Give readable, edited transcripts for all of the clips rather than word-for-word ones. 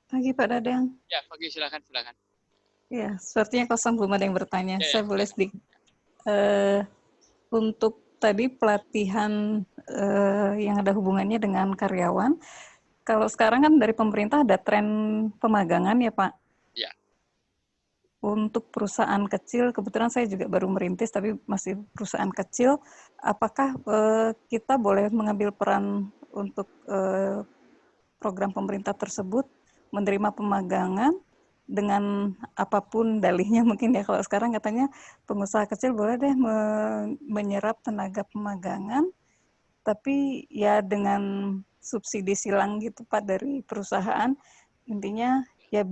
Pagi Pak Dadang. Ya, pagi silakan silakan. Ya, sepertinya kosong belum ada yang bertanya. Ya, ya, Saya boleh silakan. sedikit untuk tadi pelatihan yang ada hubungannya dengan karyawan. Kalau sekarang kan dari pemerintah ada tren pemagangan ya Pak. Ya, Untuk perusahaan kecil, kebetulan saya juga baru merintis tapi masih perusahaan kecil. Apakah kita boleh mengambil peran untuk program pemerintah tersebut, menerima pemagangan dengan apapun dalihnya mungkin ya. Kalau sekarang katanya pengusaha kecil boleh deh menyerap tenaga pemagangan, tapi ya dengan subsidi silang gitu Pak dari perusahaan. Intinya ya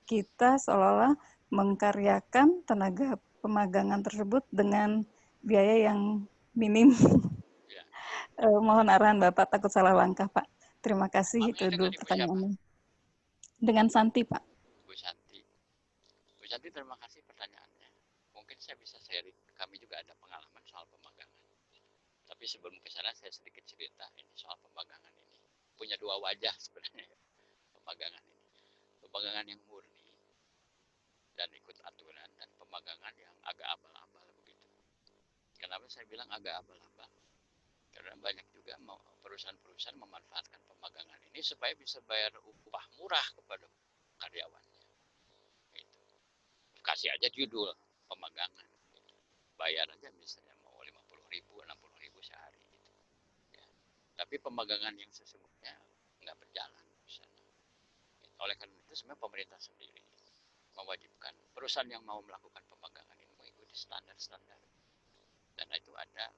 kita seolah-olah mengkaryakan tenaga pemagangan tersebut dengan biaya yang minim. ya. Mohon arahan Bapak, takut salah langkah Pak. Terima kasih, Maaf ya, itu dengan dulu Ibu siapa? pertanyaannya. Dengan Santi, Pak. Bu Santi. Bu Santi, terima kasih pertanyaannya. Mungkin saya bisa sharing. Kami juga ada pengalaman soal pemagangan. Tapi sebelum ke sana saya sedikit cerita ini soal pemagangan ini. Punya dua wajah sebenarnya ya, pemagangan ini. Pemagangan yang murni dan ikut aturan dan pemagangan yang agak abal-abal begitu. Kenapa saya bilang agak abal-abal? Karena banyak juga perusahaan-perusahaan memanfaatkan pemagangan ini supaya bisa bayar upah murah kepada karyawannya. Gitu. Kasih aja judul pemagangan. Gitu. Bayar aja misalnya mau 50.000, 60.000 sehari. Gitu. Ya. Tapi pemagangan yang sesungguhnya nggak berjalan. Misalnya. Oleh karena itu sebenarnya pemerintah sendiri mewajibkan perusahaan yang mau melakukan pemagangan ini mengikuti standar-standar. Dan itu ada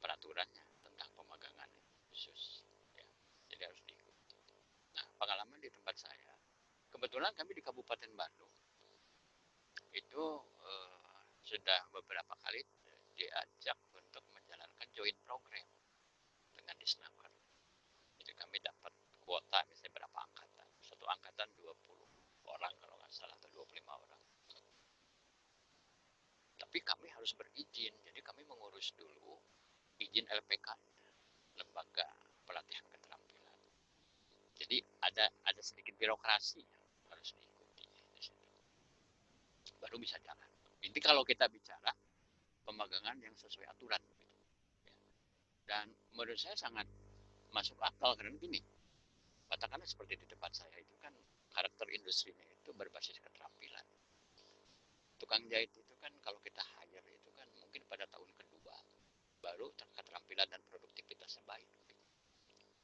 peraturannya tentang pemagangan khusus. Ya. Jadi harus diikuti. Nah, pengalaman di tempat saya, kebetulan kami di Kabupaten Bandung itu sudah beberapa kali diajak untuk menjalankan joint program dengan Disnaker. Jadi kami dapat kuota misalnya berapa angkatan. Satu angkatan 20 orang kalau nggak salah atau 25 orang. Tapi kami harus berizin. Jadi kami mengurus dulu izin LPK, lembaga pelatihan keterampilan. Jadi ada sedikit birokrasi yang harus diikuti di situ. Baru bisa jalan. Ini kalau kita bicara pemagangan yang sesuai aturan gitu. Dan menurut saya sangat masuk akal karena gini, katakanlah seperti di tempat saya itu kan karakter industrinya itu berbasis keterampilan. Tukang jahit itu kan kalau kita hire itu kan mungkin pada tahun kedua baru keterampilan dan produktivitasnya baik. Gitu.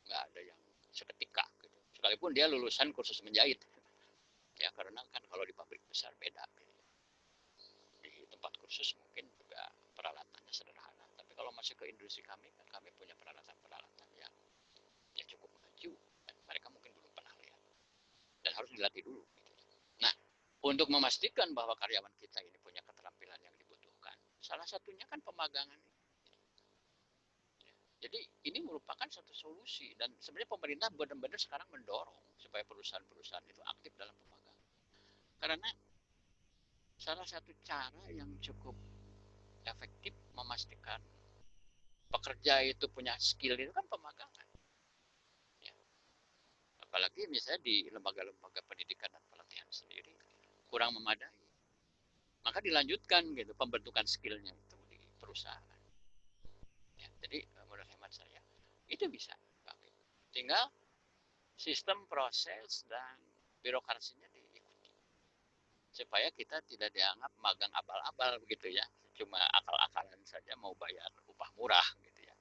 Nggak ada yang seketika gitu. Sekalipun dia lulusan kursus menjahit. Ya karena kan kalau di pabrik besar beda. Gitu. Di tempat kursus mungkin juga peralatannya sederhana. Tapi kalau masuk ke industri kami kan kami punya peralatan-peralatan yang ya cukup maju dan mereka mungkin belum pernah lihat dan harus dilatih dulu. Gitu. Nah, untuk memastikan bahwa karyawan kita ini punya keterampilan yang dibutuhkan, salah satunya kan pemagangan. Jadi ini merupakan satu solusi dan sebenarnya pemerintah benar-benar sekarang mendorong supaya perusahaan-perusahaan itu aktif dalam pemagangan. Karena salah satu cara yang cukup efektif memastikan pekerja itu punya skill itu kan pemagangan. Ya. Apalagi misalnya di lembaga-lembaga pendidikan dan pelatihan sendiri kurang memadai. Maka dilanjutkan gitu pembentukan skillnya itu di perusahaan. Ya, jadi menurut hemat saya itu bisa pakai. Tinggal sistem proses dan birokrasinya diikuti supaya kita tidak dianggap magang abal-abal begitu ya, cuma akal-akalan saja mau bayar upah murah gitu ya.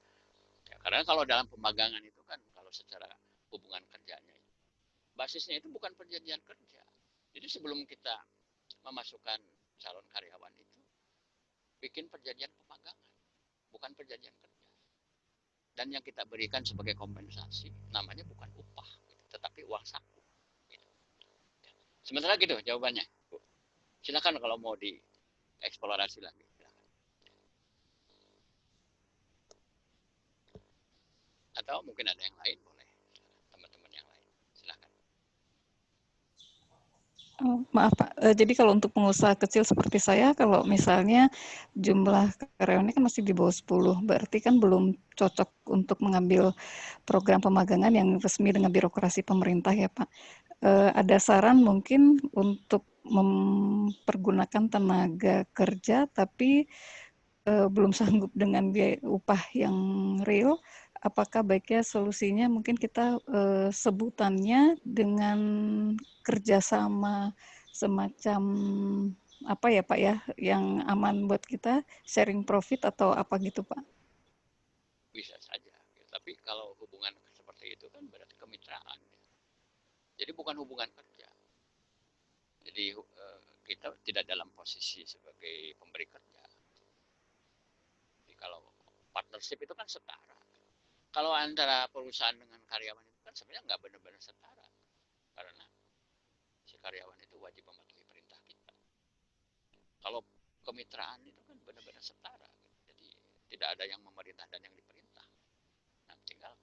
Ya karena kalau dalam pemagangan itu kan kalau secara hubungan kerjanya basisnya itu bukan perjanjian kerja. Jadi sebelum kita memasukkan calon karyawan itu bikin perjanjian pemagangan, bukan perjanjian kerja. Dan yang kita berikan sebagai kompensasi namanya bukan upah, gitu, tetapi uang saku. Gitu. Sementara gitu jawabannya. Bu. Silakan kalau mau dieksplorasi lagi. Silakan. Atau mungkin ada yang lain boleh. Teman-teman yang lain. Silakan. Oh, maaf Pak, jadi kalau untuk pengusaha kecil seperti saya, kalau misalnya jumlah karyawannya kan masih di bawah 10, berarti kan belum cocok untuk mengambil program pemagangan yang resmi dengan birokrasi pemerintah ya Pak. ada saran mungkin untuk mempergunakan tenaga kerja tapi belum sanggup dengan biaya upah yang real, apakah baiknya solusinya mungkin kita sebutannya dengan kerjasama semacam apa ya Pak ya, yang aman buat kita, sharing profit atau apa gitu Pak? Bisa saja. Tapi kalau hubungan seperti itu kan berarti kemitraan. Jadi bukan hubungan kerja. Jadi kita tidak dalam posisi sebagai pemberi kerja. Jadi kalau partnership itu kan setara. Kalau antara perusahaan dengan karyawan itu kan sebenarnya nggak benar-benar setara. Karena si karyawan itu wajib mematuhi perintah kita. Kalau kemitraan itu kan benar-benar setara. Jadi tidak ada yang memerintah dan yang diperintah. Nah, tinggal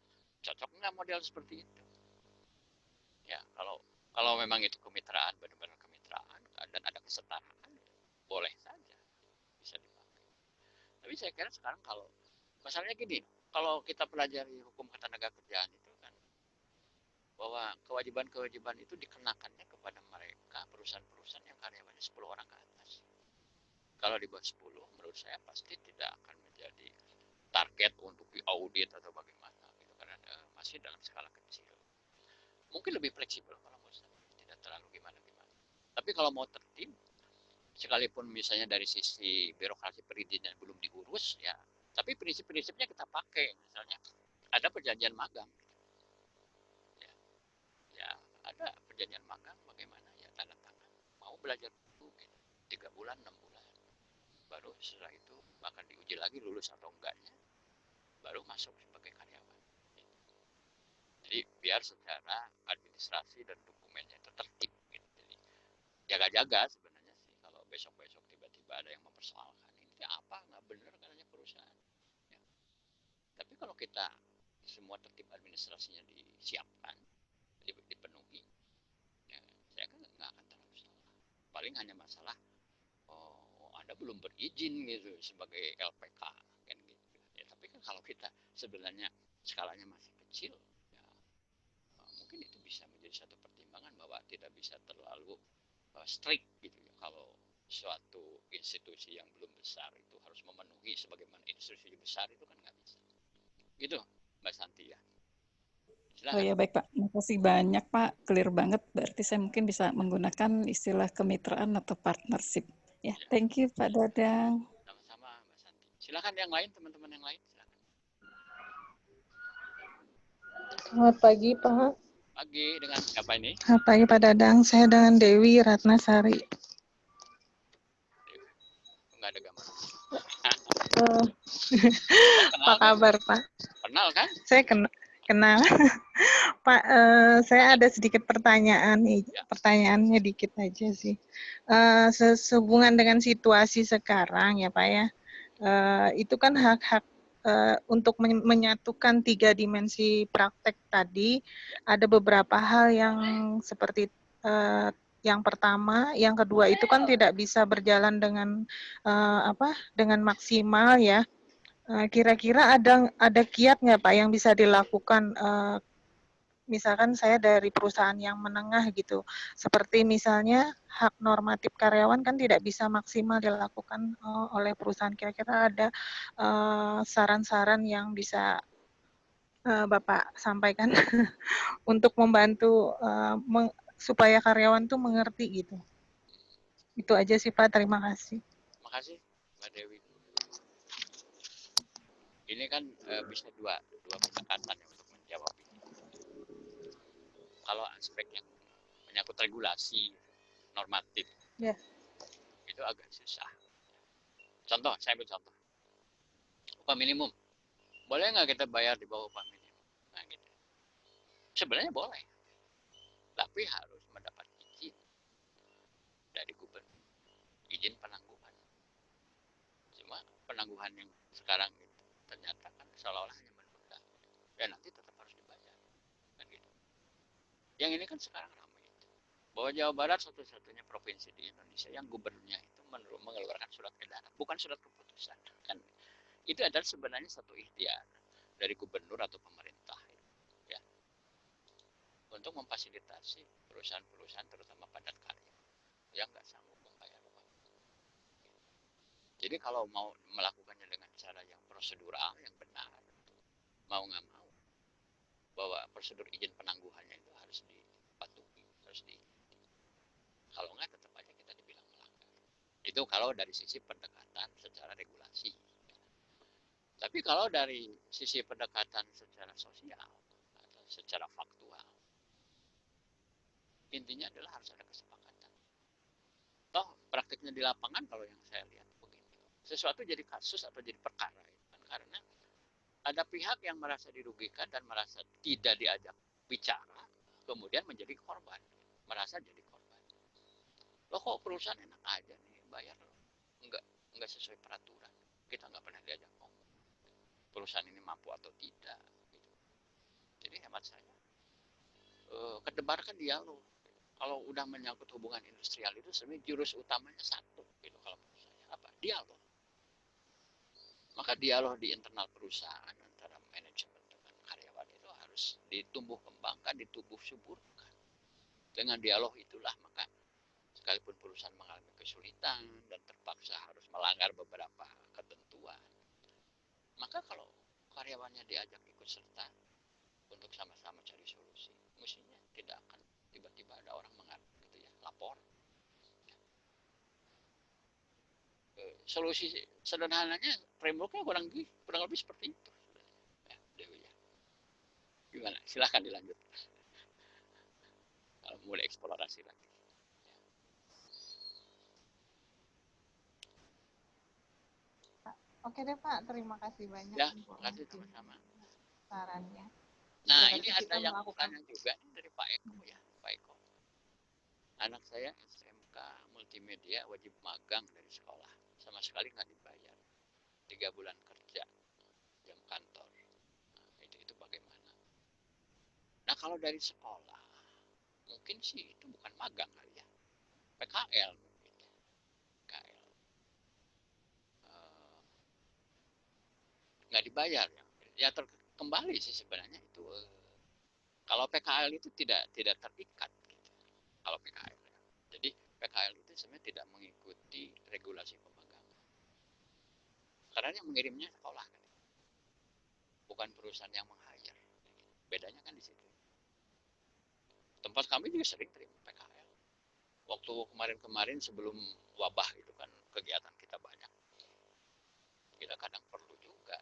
cocok nggak model seperti itu. Ya, kalau memang itu kemitraan, benar-benar kemitraan dan ada kesetaraan, boleh saja bisa dipakai. Tapi saya kira sekarang kalau masalahnya gini, kalau kita pelajari hukum ketenaga kerjaan itu kan bahwa kewajiban-kewajiban itu dikenakannya kepada mereka perusahaan-perusahaan yang karyawannya 10 orang ke atas. Kalau di bawah 10, menurut saya pasti tidak akan menjadi target untuk diaudit atau bagaimana gitu karena masih dalam skala kecil. Mungkin lebih fleksibel kalau mau tidak terlalu gimana-gimana. Tapi kalau mau tertib, sekalipun misalnya dari sisi birokrasi perizinan belum diurus ya, tapi prinsip-prinsipnya kita pakai. Misalnya ada perjanjian magang, ya, ya ada perjanjian magang bagaimana ya tanda tangan. Mau belajar dulu gitu, 3 bulan, 6 bulan, baru setelah itu bahkan diuji lagi lulus atau enggaknya, baru masuk sebagai karyawan. Jadi biar secara administrasi dan dokumennya itu tertib. Gitu. Jadi jaga-jaga sebenarnya sih kalau besok-besok tiba-tiba ada yang mempersoalkan ini apa nggak benar katanya perusahaan. Ya. Tapi kalau kita semua tertib administrasinya disiapkan, dipenuhi, ya, saya kan nggak akan terlalu salah. Paling hanya masalah Anda belum berizin gitu sebagai LPK kan gitu. Ya, tapi kan kalau kita sebenarnya skalanya masih kecil, ya, mungkin itu bisa menjadi satu pertimbangan bahwa tidak bisa terlalu strict gitu ya. Kalau suatu institusi yang belum besar itu harus memenuhi sebagaimana institusi besar itu kan nggak bisa. Gitu, Mbak Santi ya. Oh Silakan. ya baik Pak, makasih banyak Pak, clear banget. Berarti saya mungkin bisa menggunakan istilah kemitraan atau partnership. Ya, Ya, thank you Pak Dadang. sama-sama Mbak Santi. Silakan yang lain, teman-teman yang lain. Silakan. Selamat pagi, Pak. Pagi dengan siapa ini? Selamat pagi, Pak Dadang. Saya dengan Dewi Ratnasari. Enggak ada gambar. Apa kabar, Pak? Kenal kan? Saya kenal. Pak, saya ada sedikit pertanyaan nih. Ya. Pertanyaannya dikit aja sih. Sehubungan dengan situasi sekarang ya, Pak ya. Itu kan hak-hak untuk menyatukan 3 dimensi praktek tadi, ada beberapa hal yang seperti yang pertama, yang kedua itu kan tidak bisa berjalan dengan dengan maksimal ya. Kira-kira ada kiat nggak Pak yang bisa dilakukan? Misalkan saya dari perusahaan yang menengah gitu, seperti misalnya hak normatif karyawan kan tidak bisa maksimal dilakukan oleh perusahaan. Kira-kira ada saran-saran yang bisa Bapak sampaikan untuk membantu supaya karyawan tuh mengerti gitu. Itu aja sih Pak, terima kasih. Terima kasih Mbak Dewi. Ini kan bisa dua pendekatan ya untuk menjawab ini. Kalau aspek yang menyangkut regulasi normatif, Ya. itu agak susah. Contoh, saya ambil contoh. Upah minimum. Boleh nggak kita bayar di bawah upah minimum? Nah gitu. Sebenarnya boleh. Tapi harus mendapat izin dari gubernur. Izin penangguhan. Cuma penangguhan yang sekarang itu ternyata kan seolah-olah hanya menunda. Ya nanti tetap harus dibayar. Kan gitu. Yang ini kan sekarang ramai. Bahwa Jawa Barat satu-satunya provinsi di Indonesia yang gubernurnya itu mengeluarkan surat edaran, bukan surat keputusan. Kan itu adalah sebenarnya satu ikhtiar dari gubernur atau pemerintah ya, untuk memfasilitasi memfasilitasi perusahaan-perusahaan terutama padat karya yang nggak sanggup membayar uang. Jadi kalau mau melakukannya dengan cara yang prosedural, yang benar, mau nggak mau, bahwa prosedur izin penangguhannya itu harus dipatuhi, harus di. Kalau nggak tetap aja kita dibilang melanggar. Itu kalau dari sisi pendekatan secara regulasi. Tapi kalau dari sisi pendekatan secara sosial atau secara faktual, intinya adalah harus ada kesepakatan. Toh praktiknya di lapangan kalau yang saya lihat begini, sesuatu jadi kasus atau jadi perkara itu kan karena ada pihak yang merasa dirugikan dan merasa tidak diajak bicara, kemudian menjadi korban, merasa jadi korban. Loh kok perusahaan enak aja nih bayar nggak sesuai peraturan, kita nggak pernah diajak ngomong perusahaan ini mampu atau tidak gitu. Jadi hemat saya kedebarkan dialog. Kalau udah menyangkut hubungan industrial itu sebenarnya jurus utamanya satu gitu kalau menurut saya, apa? Dialog. Maka dialog di internal perusahaan antara manajemen dengan karyawan itu harus ditumbuh kembangkan, ditumbuh suburkan. Dengan dialog itulah maka sekalipun perusahaan mengalami kesulitan dan terpaksa harus melanggar beberapa ketentuan, maka kalau karyawannya diajak ikut serta untuk sama-sama cari solusi, mestinya tidak akan tiba-tiba ada orang gitu ya, lapor. Solusi sederhananya frameworknya kurang lebih seperti itu. Ya, Dewi ya. Gimana? Silahkan dilanjut. Kalau mulai eksplorasi lagi. Oke deh Pak, terima kasih banyak Ya, untuk terima kasih sama-sama. sarannya. Nah, Berarti ini kita ada yang melakukan tanya juga nih dari Pak Eko ya, Pak Eko. Anak saya SMK multimedia wajib magang dari sekolah, sama sekali nggak dibayar. 3 bulan kerja jam kantor. Nah, itu bagaimana? Nah, kalau dari sekolah, mungkin sih itu bukan magang kali ya, PKL mungkin ya, PKL. Nggak dibayar ya. Ya kembali sih sebenarnya itu. Kalau PKL itu tidak terikat gitu. Kalau PKL ya. Jadi PKL itu sebenarnya tidak mengikuti regulasi pemagangan. Karena yang mengirimnya sekolah kan, bukan perusahaan yang meng-hire. Bedanya kan di situ. Tempat kami juga sering terima PKL. Waktu kemarin-kemarin sebelum wabah itu kan kegiatan kita banyak. Kita kadang perlu juga.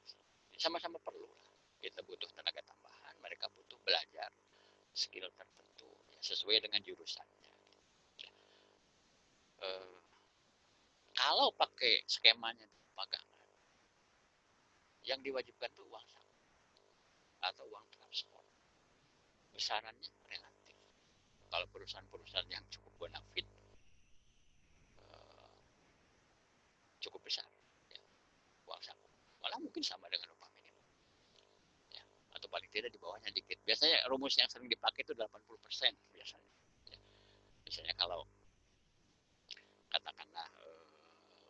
Sama-sama perlu lah. Kita butuh tenaga tambahan, mereka butuh belajar skill tertentu ya, sesuai dengan jurusannya. Ya. Kalau pakai skemanya magangan, yang diwajibkan itu uang saku atau uang transport. Besarannya relatif. Kalau perusahaan-perusahaan yang cukup bonafit, cukup besar, ya, uang saku. Malah mungkin sama dengan upah minimum. Ya, atau paling tidak di bawahnya dikit. Biasanya rumus yang sering dipakai itu 80% biasanya. Ya. Misalnya kalau katakanlah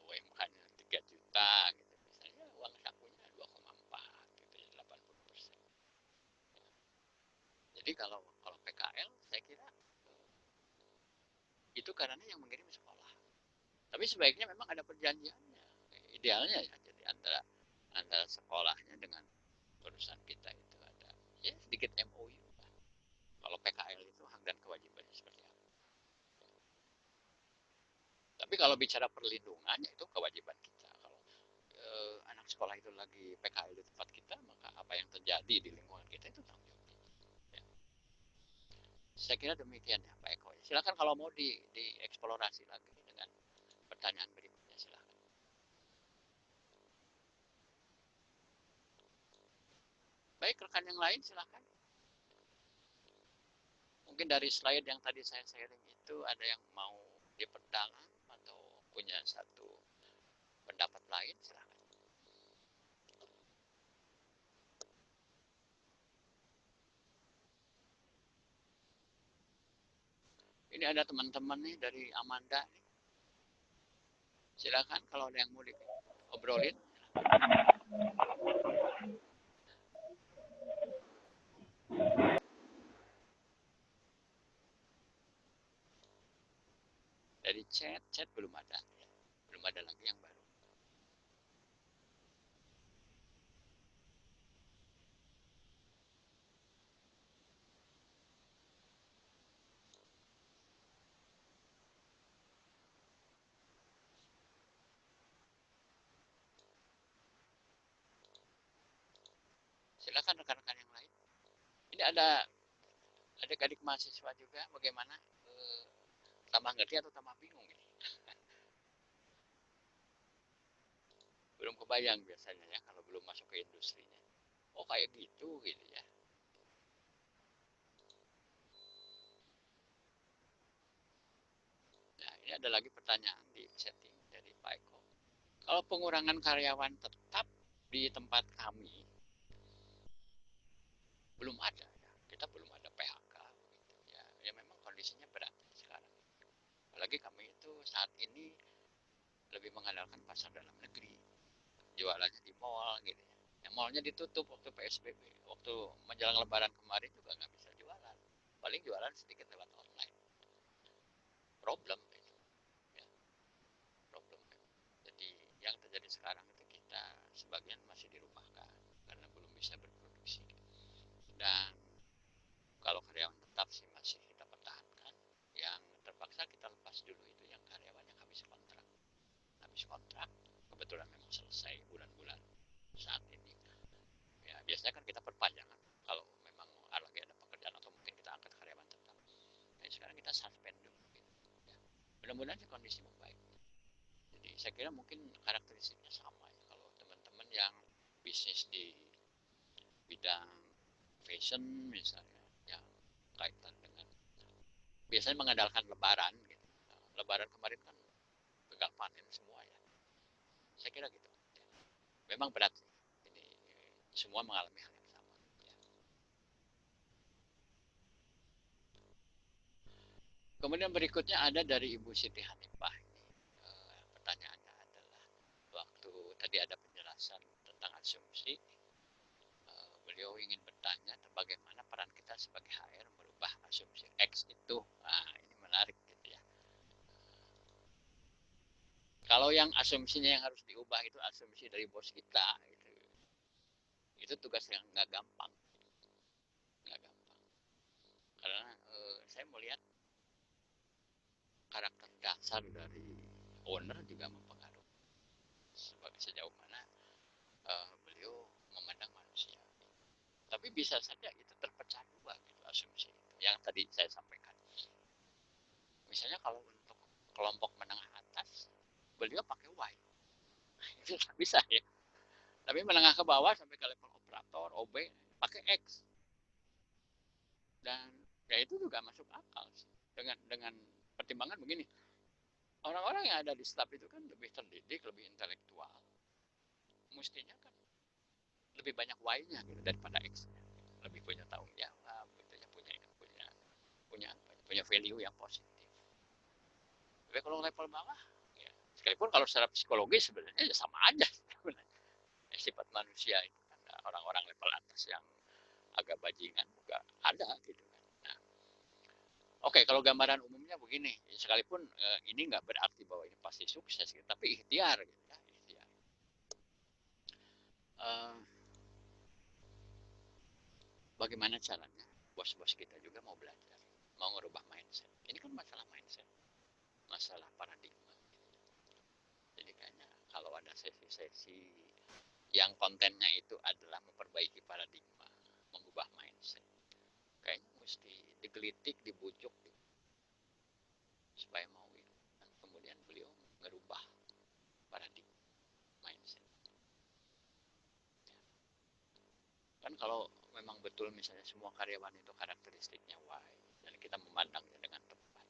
UMK-nya 3 juta gitu, misalnya uang sakunya 2,4 gitu ya, 80%. Jadi kalau PKL saya kira itu karena yang mengirim sekolah. Tapi sebaiknya memang ada perjanjiannya. Idealnya ya, jadi antara sekolahnya dengan perusahaan kita itu ada ya sedikit MOU. Kalau PKL itu hak dan kewajibannya seperti apa. Tapi kalau bicara perlindungan ya itu kewajiban kita. Kalau anak sekolah itu lagi PKL di tempat kita, maka apa yang terjadi di lingkungan kita itu tanggung jawab kita. Ya. Saya kira demikian ya Pak Eko. Silakan kalau mau dieksplorasi lagi dengan pertanyaan berikutnya silakan. Baik, rekan yang lain silakan. Mungkin dari slide yang tadi saya sharing itu ada yang mau diperdalam atau punya satu pendapat lain silakan. Ini ada teman-teman nih dari Amanda nih. Silakan kalau ada yang mau diobrolin. dari chat belum ada ya. Belum ada lagi yang baru. Silakan rekan-rekan yang lain. Ini ada adik-adik mahasiswa juga, bagaimana tambah ngerti atau tambah bingung ini? Belum kebayang biasanya ya kalau belum masuk ke industrinya. Oh kayak gitu gitu ya. Nah ini ada lagi pertanyaan di setting dari Pak Eko. Kalau pengurangan karyawan tetap di tempat kami belum ada ya. Kita belum ada PHK gitu ya. Ya memang kondisinya berat sekarang. Apalagi kami itu saat ini lebih mengandalkan pasar dalam negeri. Jualannya di mall gitu ya. Yang mallnya ditutup waktu PSBB. Waktu menjelang lebaran kemarin juga nggak bisa jualan. Paling jualan sedikit lewat online. Problem itu. Ya, problem. Jadi yang terjadi sekarang itu kita sebagian masih dirumahkan karena belum bisa berproduksi. Dan kalau karyawan tetap sih masih kita pertahankan. Yang terpaksa kita lepas dulu itu yang karyawan yang habis kontrak. Habis kontrak, kebetulan memang selesai bulan-bulan saat ini. Ya biasanya kan kita perpanjangan kalau memang lagi ada pekerjaan atau mungkin kita angkat karyawan tetap. Nah sekarang kita suspend dulu. Gitu. Ya. Mudah-mudahan sih kondisi membaik. Jadi saya kira mungkin karakteristiknya sama ya. Kalau teman-teman yang bisnis di bidang fashion misalnya, yang kaitan dengan biasanya mengandalkan lebaran gitu. Nah, lebaran kemarin kan gagal panen semua ya. Saya kira gitu. Ya. Memang berat sih. Ini semua mengalami hal yang sama. Ya. Kemudian berikutnya ada dari Ibu Siti Hanifah. Pertanyaannya adalah waktu tadi ada penjelasan tentang asumsi, beliau ingin bertanya bagaimana peran kita sebagai HR merubah asumsi X itu. Nah, ini menarik gitu ya. Kalau yang asumsinya yang harus diubah itu asumsi dari bos kita, gitu. Itu tugas yang nggak gampang, nggak gampang. Karena saya melihat karakter dasar dari owner juga mempengaruhi sebagai sejauh mana beliau memandang manusia. Tapi bisa saja itu terpecah dua gitu asumsi itu yang tadi saya sampaikan. Misalnya kalau untuk kelompok menengah atas, beliau pakai Y. Itu bisa ya. Tapi menengah ke bawah sampai ke level operator, OB, pakai X. Dan ya itu juga masuk akal sih. Dengan pertimbangan begini, orang-orang yang ada di staf itu kan lebih terdidik, lebih intelektual. Mestinya kan lebih banyak Y-nya gitu daripada X-nya. Lebih punya tanggung jawab, gitu ya, punya value yang positif. Tapi kalau level bawah, ya, sekalipun kalau secara psikologis sebenarnya ya sama aja sebenarnya. Ya, sifat manusia itu kan orang-orang level atas yang agak bajingan juga ada gitu kan. Nah, oke, kalau gambaran umumnya begini, sekalipun ini nggak berarti bahwa ini pasti sukses, gitu, tapi ikhtiar gitu ya, ikhtiar. Bagaimana caranya bos-bos kita juga mau belajar, mau ngerubah mindset. Ini kan masalah mindset, masalah paradigma. Jadi kayaknya kalau ada sesi-sesi yang kontennya itu adalah memperbaiki paradigma, mengubah mindset, kayaknya mesti digelitik, dibujuk, supaya mau gitu. Dan kemudian beliau ngerubah paradigma mindset. Kan kalau memang betul misalnya semua karyawan itu karakteristiknya Y dan kita memandangnya dengan tepat,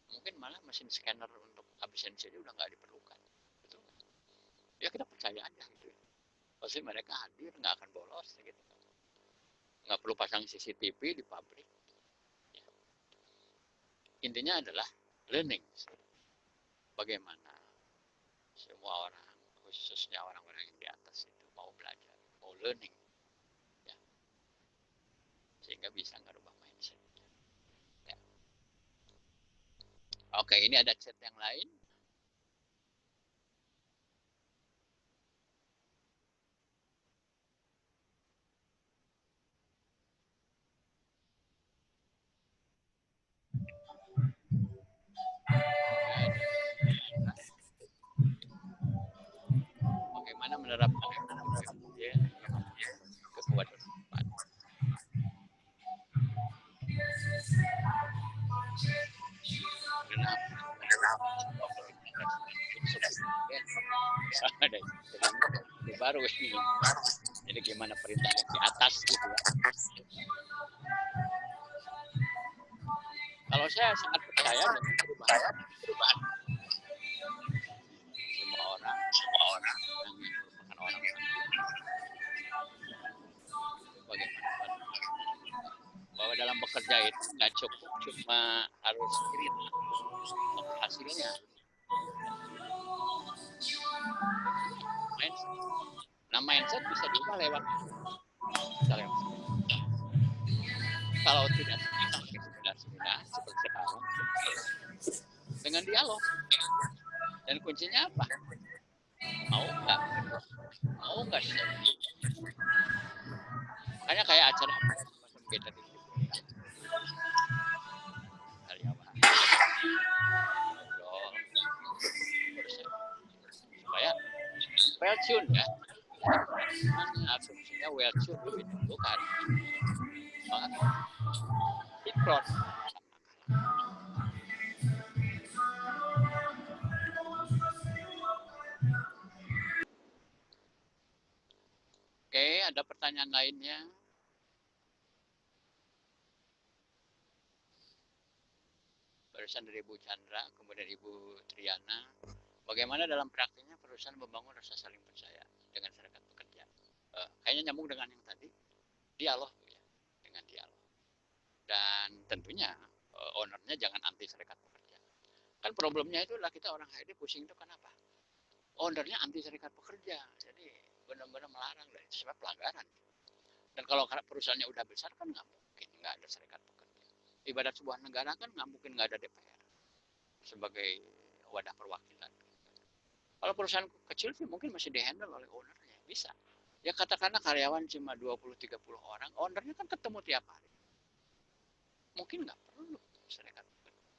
mungkin malah mesin scanner untuk absensi udah nggak diperlukan, betul nggak? Ya kita percaya aja gitu. Pasti mereka hadir, nggak akan bolos gitu. Nggak perlu pasang CCTV di pabrik. Ya. Intinya adalah learning. Bagaimana semua orang, khususnya orang-orang yang di atas itu mau belajar, mau learning, ya, sehingga bisa ngerubah mindset. Ya. Oke, ini ada chat yang lain. Bagaimana menerapkan ya, kekuatan depan. Kenapa? Ada ini baru ini. Jadi gimana perintah yang di atas gitu ya. Kalau saya sangat percaya dengan perubahan semua orang yang merupakan orang bagaimana bahwa dalam bekerja itu nggak cukup cuma harus spirit hasilnya mindset. Nah mindset bisa diubah lewat kalau tidak seminar seperti sekarang dengan dialog. Dan kuncinya apa? Mau nggak sih? Hanya kayak acara kita di karyawan supaya well tune ya. Fungsinya well tune lebih dulu kan. Sinkron. Oke, ada pertanyaan lainnya? Barusan dari Ibu Chandra, kemudian Ibu Triana. Bagaimana dalam praktiknya perusahaan membangun rasa saling percaya dengan serikat pekerja? Kayaknya nyambung dengan yang tadi, dialog ya, dengan dialog. Dan tentunya ownernya jangan anti serikat pekerja. Kan problemnya itu adalah kita orang HRD pusing itu kenapa? Ownernya anti serikat pekerja, jadi benar-benar melarang dan itu sebab pelanggaran. Dan kalau perusahaannya udah besar kan nggak mungkin nggak ada serikat pekerja. Ibarat sebuah negara kan nggak mungkin nggak ada DPR sebagai wadah perwakilan. Kalau perusahaan kecil sih mungkin masih dihandle oleh ownernya, bisa. Ya katakanlah karyawan cuma 20-30 orang, ownernya kan ketemu tiap hari. Mungkin nggak perlu serikat pekerja.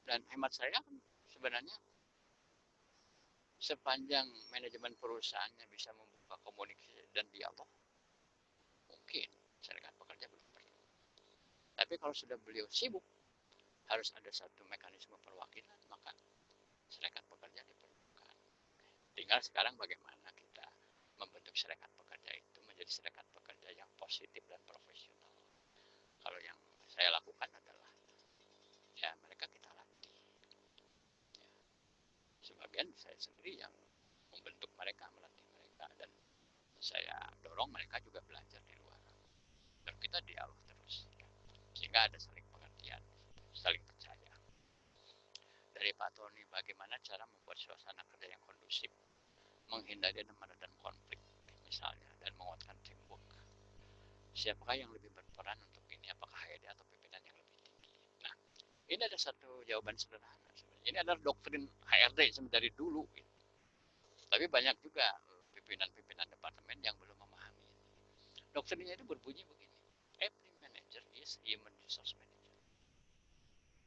Dan hemat saya kan sebenarnya sepanjang manajemen perusahaannya bisa membuka komunikasi dan dialog, mungkin serikat pekerja belum perlu. Tapi kalau sudah beliau sibuk, harus ada satu mekanisme perwakilan, maka serikat pekerja diperlukan. Tinggal sekarang bagaimana kita membentuk serikat pekerja itu menjadi serikat pekerja yang positif dan profesional. Kalau yang saya lakukan adalah ya mereka kita latih. Ya. Sebagian saya sendiri yang membentuk mereka, melatih mereka, dan saya dorong mereka juga belajar di luar. Dan kita dialog terus, sehingga ada saling pengertian, saling percaya. Dari Pak Tony, bagaimana cara membuat suasana kerja yang kondusif, menghindari dan meredam konflik, misalnya, dan menguatkan teamwork. Siapakah yang lebih berperan untuk ini? Apakah HRD atau pimpinan yang lebih tinggi? Nah, ini ada satu jawaban sederhana. Ini adalah doktrin HRD dari dulu. Gitu. Tapi banyak juga pimpinan-pimpinan departemen yang belum memahami. Doktrinnya itu berbunyi begini. Every manager is human resource manager.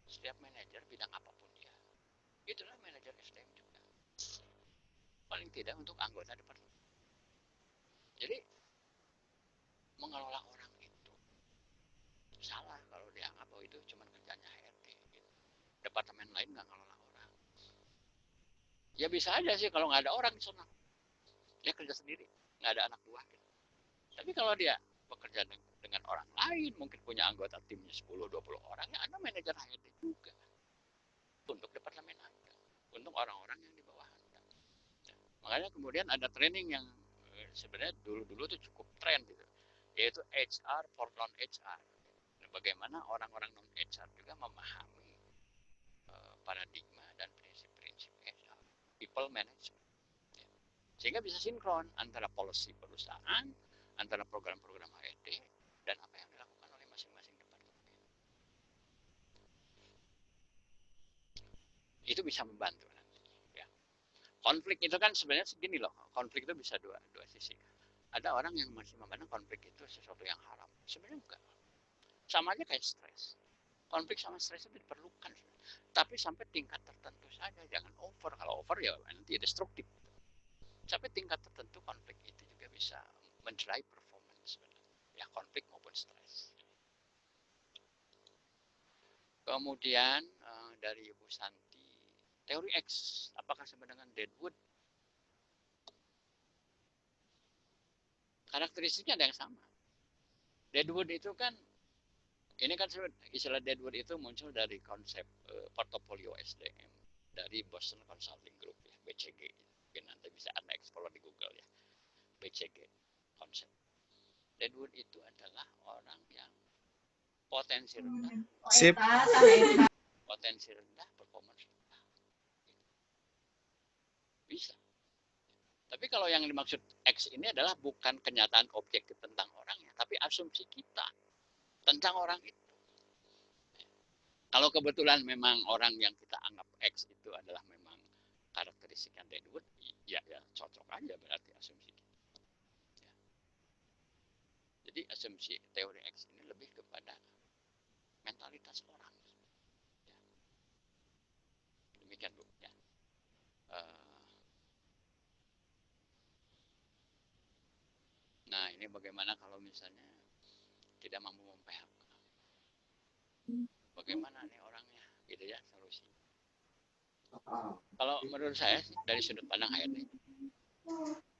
Setiap manajer bidang apapun dia. Itulah manajer SDM juga. Paling tidak untuk anggota departemen. Jadi, mengelola orang itu salah kalau dianggap bahwa itu cuma kerjanya HRD. Gitu. Departemen lain nggak ngelola orang. Ya bisa aja sih kalau nggak ada orang di sana. Dia kerja sendiri, nggak ada anak buah. Gitu. Tapi kalau dia bekerja dengan orang lain, mungkin punya anggota timnya 10-20 orang, ya Anda manajer HRD juga. Untuk departemen Anda. Untuk orang-orang yang di bawah Anda. Makanya kemudian ada training yang sebenarnya dulu-dulu itu cukup tren gitu. Yaitu HR for non-HR. Bagaimana orang-orang non-HR juga memahami paradigma dan prinsip-prinsip HR. People management. Sehingga bisa sinkron antara policy perusahaan, antara program-program HRD, dan apa yang dilakukan oleh masing-masing departemen. itu bisa membantu nanti. Ya. Konflik itu kan sebenarnya segini loh, konflik itu bisa dua sisi. Ada orang yang masih memandang konflik itu sesuatu yang haram. Sebenarnya enggak. Sama aja kayak stres. Konflik sama stres itu diperlukan. Tapi sampai tingkat tertentu saja, jangan over. Kalau over ya nanti destruktif. Sampai tingkat tertentu konflik itu juga bisa mendrive performance sebenarnya. Ya konflik maupun stres. Kemudian dari Ibu Santi, teori X, apakah sama dengan Deadwood? Karakteristiknya ada yang sama. Deadwood itu kan, ini kan istilah Deadwood itu muncul dari konsep portofolio SDM dari Boston Consulting Group ya, BCG. Mungkin nanti bisa Anda explore di Google ya, BCG konsep. Deadwood itu adalah orang yang potensi rendah, Sip. potensi rendah, performance rendah. Bisa. Tapi kalau yang dimaksud X ini adalah bukan kenyataan objektif tentang orangnya, tapi asumsi kita tentang orang itu. Kalau kebetulan memang orang yang kita anggap X itu adalah memang karakteristiknya Deadwood, ya cocok aja berarti asumsi kita. Ya. Jadi asumsi teori X ini lebih kepada mentalitas orang. Ya. Demikian Bu. Ya. Nah ini bagaimana kalau misalnya tidak mampu mem-PHK? Bagaimana nih orangnya? Gitu ya solusi. Kalau menurut saya dari sudut pandang HRD,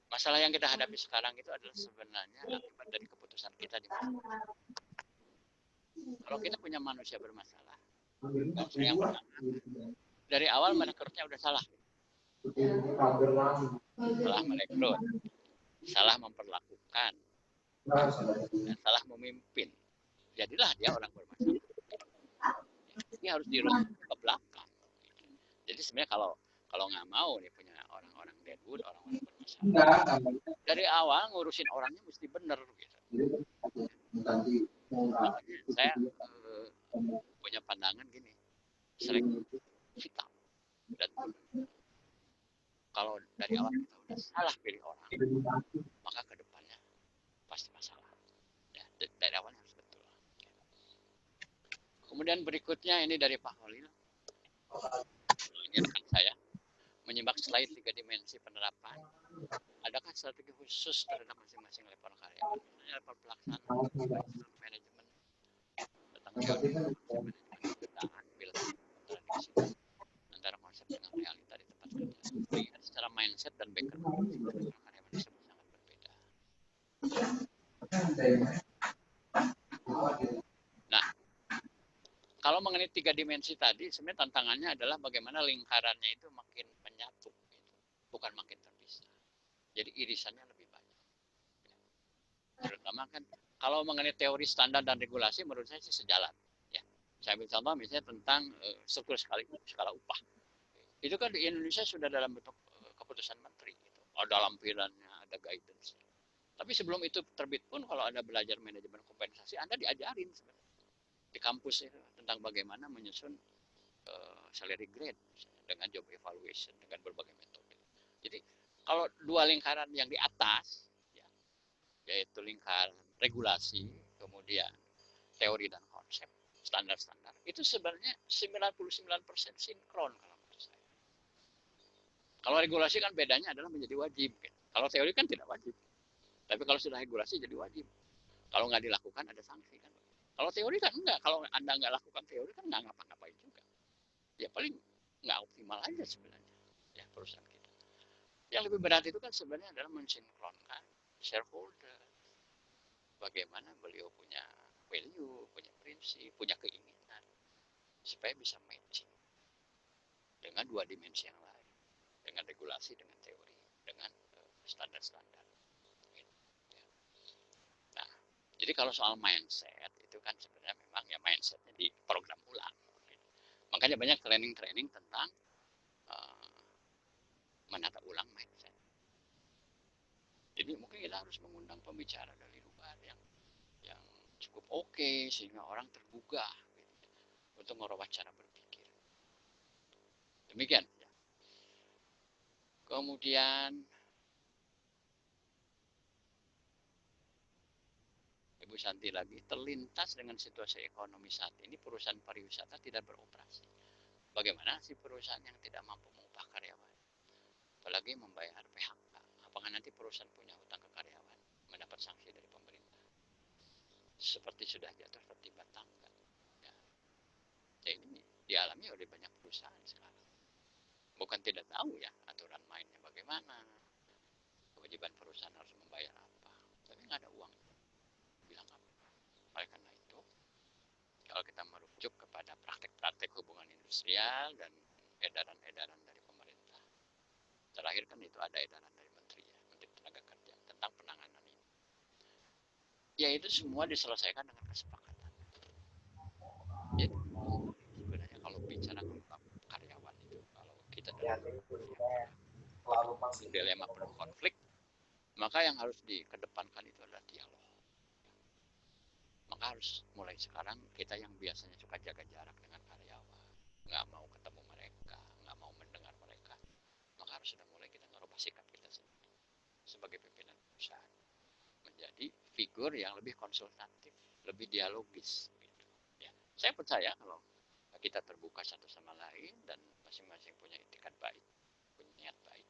masalah yang kita hadapi sekarang itu adalah sebenarnya akibat dari keputusan kita di masa lalu. Kalau kita punya manusia bermasalah, yang pertama, dari awal merekrutnya udah salah. Salah merekrut, salah memperlakukan, dan salah memimpin. Jadilah dia orang bermasalah. Dia harus dirubah ke belakang. Jadi sebenarnya kalau nggak mau nih punya orang-orang Deadwood, orang-orang bermasalah, dari awal ngurusin orangnya mesti bener gitu. Makanya saya punya pandangan gini, sering vital dan kalau dari awal kita udah salah pilih orang, maka kedepannya pasti masalah. Ya, dari awal harus betul. Kemudian berikutnya ini dari Pak Holil. Ini rekan saya menyimak slide 3 dimensi penerapan. Adakah strategi khusus terhadap masing-masing level karyawan? Misalnya level pelaksana, manajemen, tentang teori manajemen kegiatan, bila kontradiksi antara konsep dengan realita di tempat kerja. Mengingat secara mindset dan background karyawan tersebut sangat berbeda. Nah, kalau mengenai 3 dimensi tadi, sebenarnya tantangannya adalah bagaimana lingkarannya itu makin menyatu, gitu. Bukan makin terpisah. Jadi irisannya lebih banyak. Terutama kan kalau mengenai teori standar dan regulasi menurut saya sih sejalan. Ya, saya ambil contoh misalnya tentang struktur skala upah. Itu kan di Indonesia sudah dalam bentuk keputusan menteri. Gitu. Ada lampirannya, ada guidance. Tapi sebelum itu terbit pun kalau Anda belajar manajemen kompensasi, Anda diajarin sebenarnya di kampus itu tentang bagaimana menyusun salary grade misalnya, dengan job evaluation, dengan berbagai metode. Jadi kalau dua lingkaran yang di atas, ya, yaitu lingkaran regulasi, kemudian teori dan konsep, standar-standar, itu sebenarnya 99% sinkron kalau menurut saya. Kalau regulasi kan bedanya adalah menjadi wajib. Gitu. Kalau teori kan tidak wajib. Tapi kalau sudah regulasi jadi wajib. Kalau nggak dilakukan ada sanksi kan. Kalau teori kan enggak. Kalau Anda nggak lakukan teori kan nggak ngapa-ngapain juga. Ya paling nggak optimal aja sebenarnya. Ya perusahaan kita. Yang lebih berat itu kan sebenarnya adalah mensinkronkan shareholder. Bagaimana beliau punya value, punya prinsip, punya keinginan. Supaya bisa matching dengan dua dimensi yang lain. Dengan regulasi, dengan teori, dengan standar-standar. Nah, jadi kalau soal mindset itu kan sebenarnya memang ya mindsetnya di program ulang. Makanya banyak training-training tentang menata ulang mindset. Jadi mungkin kita harus mengundang pembicara dari luar yang cukup oke sehingga orang tergugah gitu, untuk merubah cara berpikir. Demikian. Ya. Kemudian Ibu Santi lagi terlintas dengan situasi ekonomi saat ini perusahaan pariwisata tidak beroperasi. Bagaimana si perusahaan yang tidak mampu mengupah karyawan, apalagi membayar PHK? Apakah nanti perusahaan punya hutang ke karyawan, mendapat sanksi dari pemerintah? Seperti sudah jatuh tertimpa tangga. Ya. Ya, ini dialami oleh banyak perusahaan sekarang. Bukan tidak tahu ya aturan mainnya bagaimana, kewajiban perusahaan harus membayar apa, tapi nggak ada uang. Bilang apa? Oleh karena itu, kalau kita merujuk kepada praktek-praktek hubungan industrial dan edaran-edaran dari pemerintah, terakhir kan itu ada edaran dari Menteri ya, Menteri Tenaga Kerja tentang penanganan ini. Ya itu semua diselesaikan dengan kesepakatan. Jadi sebenarnya kalau bicara tentang karyawan itu, kalau kita dalam dilema penuh konflik, maka yang harus dikedepankan itu adalah dialog. Maka harus mulai sekarang kita yang biasanya suka jaga jarak dengan karyawan, nggak mau ketemu mereka, nggak mau mendengar mereka, maka harus sudah mulai kita ngerubah sikap kita sendiri sebagai pimpinan perusahaan menjadi figur yang lebih konsultatif, lebih dialogis. Gitu. Ya. Saya percaya kalau kita terbuka satu sama lain dan masing-masing punya itikat baik, punya niat baik,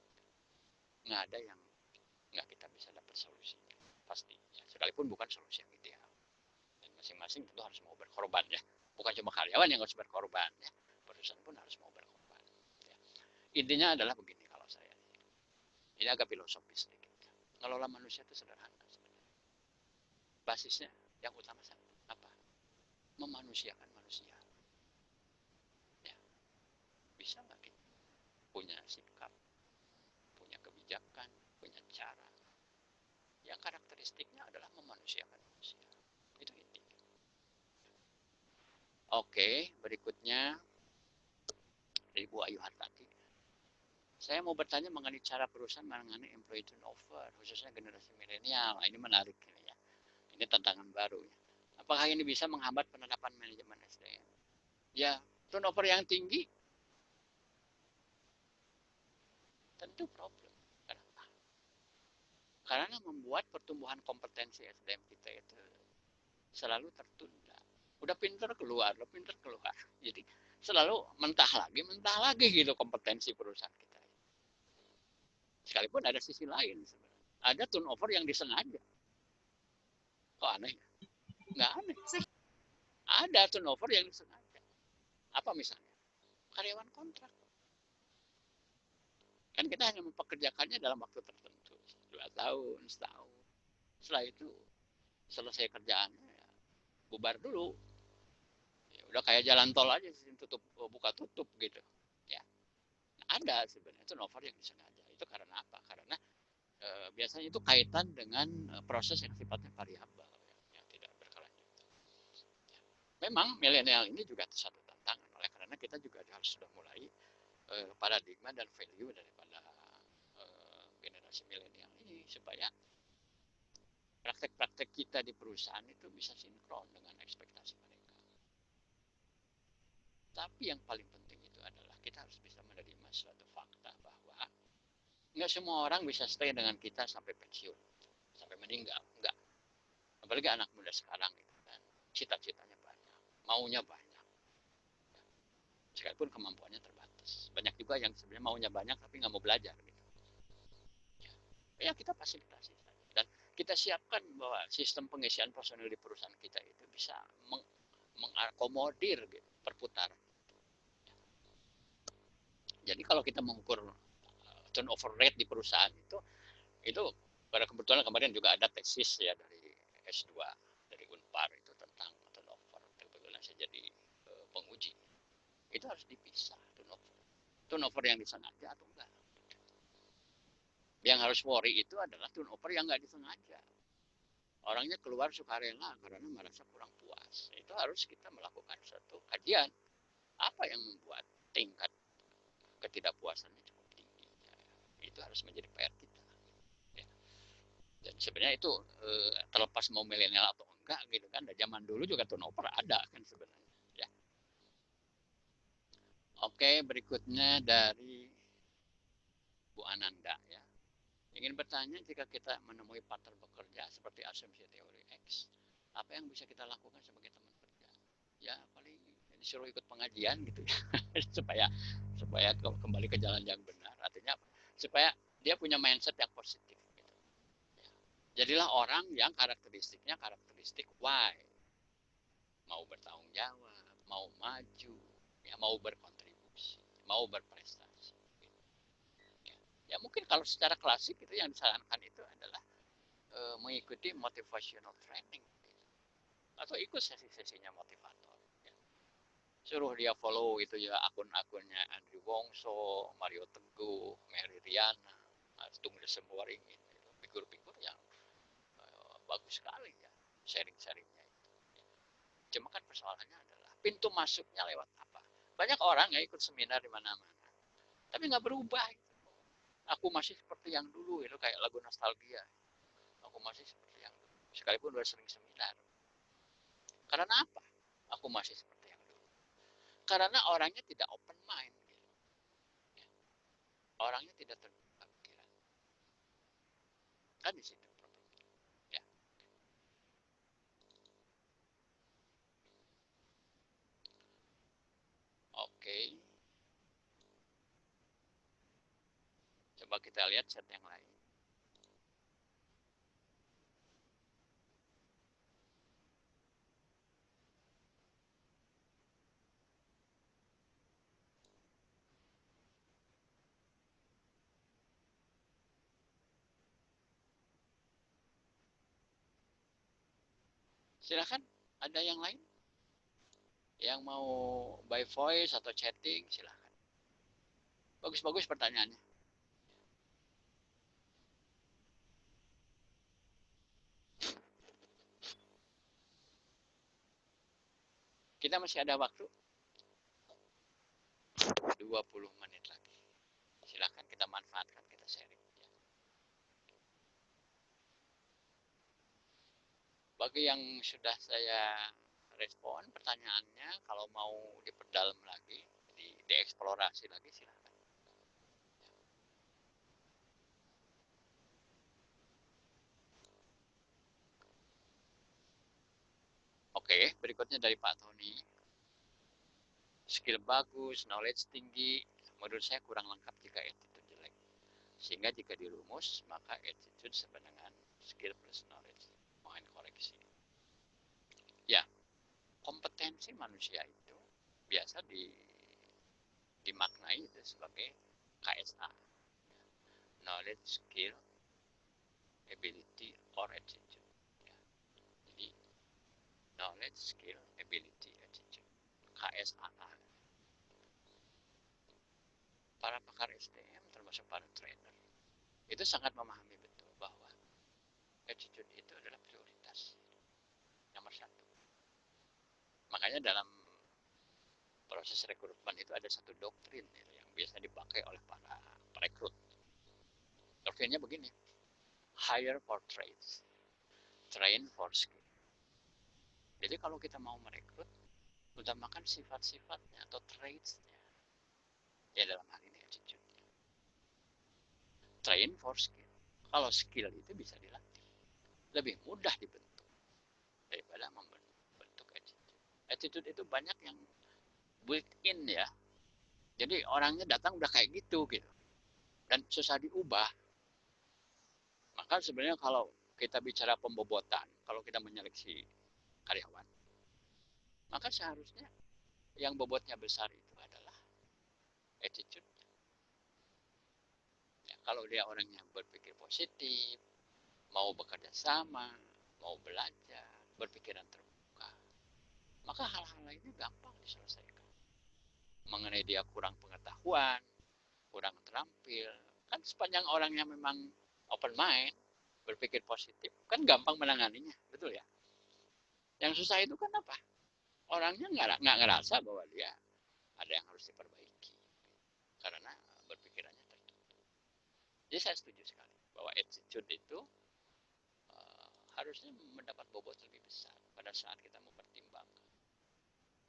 nggak ada yang nggak kita bisa dapat solusinya pasti. Ya. Sekalipun bukan solusi yang ideal. Masing-masing tentu harus mau berkorban ya, bukan cuma karyawan yang harus berkorban ya, perusahaan pun harus mau berkorban ya. Intinya adalah begini kalau saya, ini agak filosofis sedikit, ngelola manusia itu sederhana sebenarnya, basisnya yang utama apa, memanusiakan manusia ya. Bisa nggak kita punya sikap, punya kebijakan, punya cara yang karakteristiknya adalah memanusiakan manusia, itu intinya. Oke, berikutnya dari Bu Ayu Hartati. Saya mau bertanya mengenai cara perusahaan menangani employee turnover, khususnya generasi milenial. Nah, ini menarik ini ya. Ini tantangan baru ya. Apakah ini bisa menghambat penerapan manajemen SDM? Ya, turnover yang tinggi tentu problem. Kenapa? Karena membuat pertumbuhan kompetensi SDM kita itu selalu tertunda. Udah pinter keluar, udah pinter keluar. Jadi selalu mentah lagi gitu kompetensi perusahaan kita. Sekalipun ada sisi lain sebenarnya. Ada turnover yang disengaja. Kok aneh? Nggak aneh. Ada turnover yang disengaja. Apa misalnya? Karyawan kontrak. Kan kita hanya mempekerjakannya dalam waktu tertentu. 2 tahun, setahun. Setelah itu selesai kerjaannya, ya, bubar dulu. Ya, udah kayak jalan tol aja, tutup buka tutup gitu. Ya, nah, ada sebenarnya turnover yang disengaja. Itu karena apa? Karena biasanya itu kaitan dengan proses yang sifatnya variabel, yang tidak berkelanjutan. Ya. Memang milenial ini juga satu tantangan, oleh karena kita juga harus sudah mulai paradigma dan value daripada generasi milenial ini supaya praktek-praktek kita di perusahaan itu bisa sinkron dengan ekspektasi mereka. Tapi yang paling penting itu adalah kita harus bisa menerima suatu fakta bahwa nggak semua orang bisa stay dengan kita sampai pensiun, sampai meninggal, enggak. Apalagi anak muda sekarang gitu kan, cita-citanya banyak, maunya banyak, sekalipun kemampuannya terbatas. Banyak juga yang sebenarnya maunya banyak tapi nggak mau belajar gitu. Ya kita fasilitasi dan kita siapkan bahwa sistem pengisian personil di perusahaan kita itu bisa mengakomodir gitu, perputaran. Jadi kalau kita mengukur turnover rate di perusahaan itu pada kebetulan kemarin juga ada tesis ya dari S2 dari Unpar itu tentang turnover. Kebetulan saya jadi penguji. Itu harus dipisah turnover yang disengaja atau enggak. Yang harus worry itu adalah turnover yang nggak disengaja. Orangnya keluar sukarela karena merasa kurang puas. Itu harus kita melakukan suatu kajian. Apa yang membuat tingkat ketidakpuasannya cukup tinggi? Itu harus menjadi PR kita. Ya. Dan sebenarnya itu terlepas mau milenial atau enggak gitu kan. Dari zaman dulu juga turnover ada kan sebenarnya. Ya. Oke, berikutnya dari Bu Ananda ya. Ingin bertanya, jika kita menemui partner bekerja seperti asumsi teori X, apa yang bisa kita lakukan sebagai teman kerja? Ya paling disuruh ikut pengajian gitu ya, supaya supaya kembali ke jalan yang benar. Artinya apa? Supaya dia punya mindset yang positif. Gitu. Ya. Jadilah orang yang karakteristiknya karakteristik why, mau bertanggung jawab, mau maju, ya mau berkontribusi, mau berprestasi. Gitu. Ya mungkin kalau secara klasik itu yang disarankan itu adalah mengikuti motivational training gitu. Atau ikut sesi-sesinya motivator ya. Suruh dia follow itu ya akun-akunnya Andrew Wongso, Mario Teguh, Mary Riana, Tung Desemboringin gitu. Figur-figur yang bagus sekali ya sharing-sharingnya itu ya. Cuma kan persoalannya adalah pintu masuknya lewat apa. Banyak orang ya ikut seminar di mana-mana tapi nggak berubah gitu. Aku masih seperti yang dulu itu kayak lagu nostalgia. Aku masih seperti yang dulu sekalipun udah sering seminar. Karena apa? Aku masih seperti yang dulu. Karena orangnya tidak open mind. Gitu. Ya. Orangnya tidak terbuka pikiran. Kan di situ problemnya. Ya. Oke. Coba kita lihat chat yang lain. Silakan. Ada yang lain? Yang mau by voice atau chatting, silakan. Bagus-bagus pertanyaannya. Kita masih ada waktu 20 menit lagi. Silakan kita manfaatkan, kita sharing. Bagi yang sudah saya respon pertanyaannya, kalau mau diperdalam lagi, dieksplorasi lagi, silakan. Oke, berikutnya dari Pak Tony. Skill bagus, knowledge tinggi, menurut saya kurang lengkap jika attitude jelek. Sehingga jika dirumus, maka attitude sama dengan skill plus knowledge. Mohon koreksi. Ya, kompetensi manusia itu biasa dimaknai itu sebagai KSA. Knowledge, skill, ability, or attitude. Ya. Jadi, knowledge, skill, ability, attitude. KSAA. Para pakar SDM termasuk para trainer itu sangat memahami betul bahwa attitude itu adalah prioritas nomor satu. Makanya dalam proses rekrutmen itu ada satu doktrin yang biasa dipakai oleh para perekrut. Doktrinnya begini, hire for traits, train for skill. Jadi kalau kita mau merekrut, utamakan sifat-sifatnya atau traitsnya. Ya dalam hal ini attitude-nya. Train for skill. Kalau skill itu bisa dilatih, lebih mudah dibentuk daripada membentuk attitude. Attitude itu banyak yang built in ya. Jadi orangnya datang udah kayak gitu gitu. Dan susah diubah. Maka sebenarnya kalau kita bicara pembobotan, kalau kita menyeleksi karyawan, maka seharusnya yang bobotnya besar itu adalah attitude. Ya, kalau dia orangnya berpikir positif, mau bekerja sama, mau belajar, berpikiran terbuka, maka hal-hal lainnya gampang diselesaikan. Mengenai dia kurang pengetahuan, kurang terampil, kan sepanjang orangnya memang open mind, berpikir positif, kan gampang menanganinya, betul ya? Yang susah itu kan apa? Orangnya nggak ngerasa bahwa dia ada yang harus diperbaiki karena berpikirannya tertutup. Jadi saya setuju sekali bahwa attitude itu harusnya mendapat bobot lebih besar pada saat kita mempertimbangkan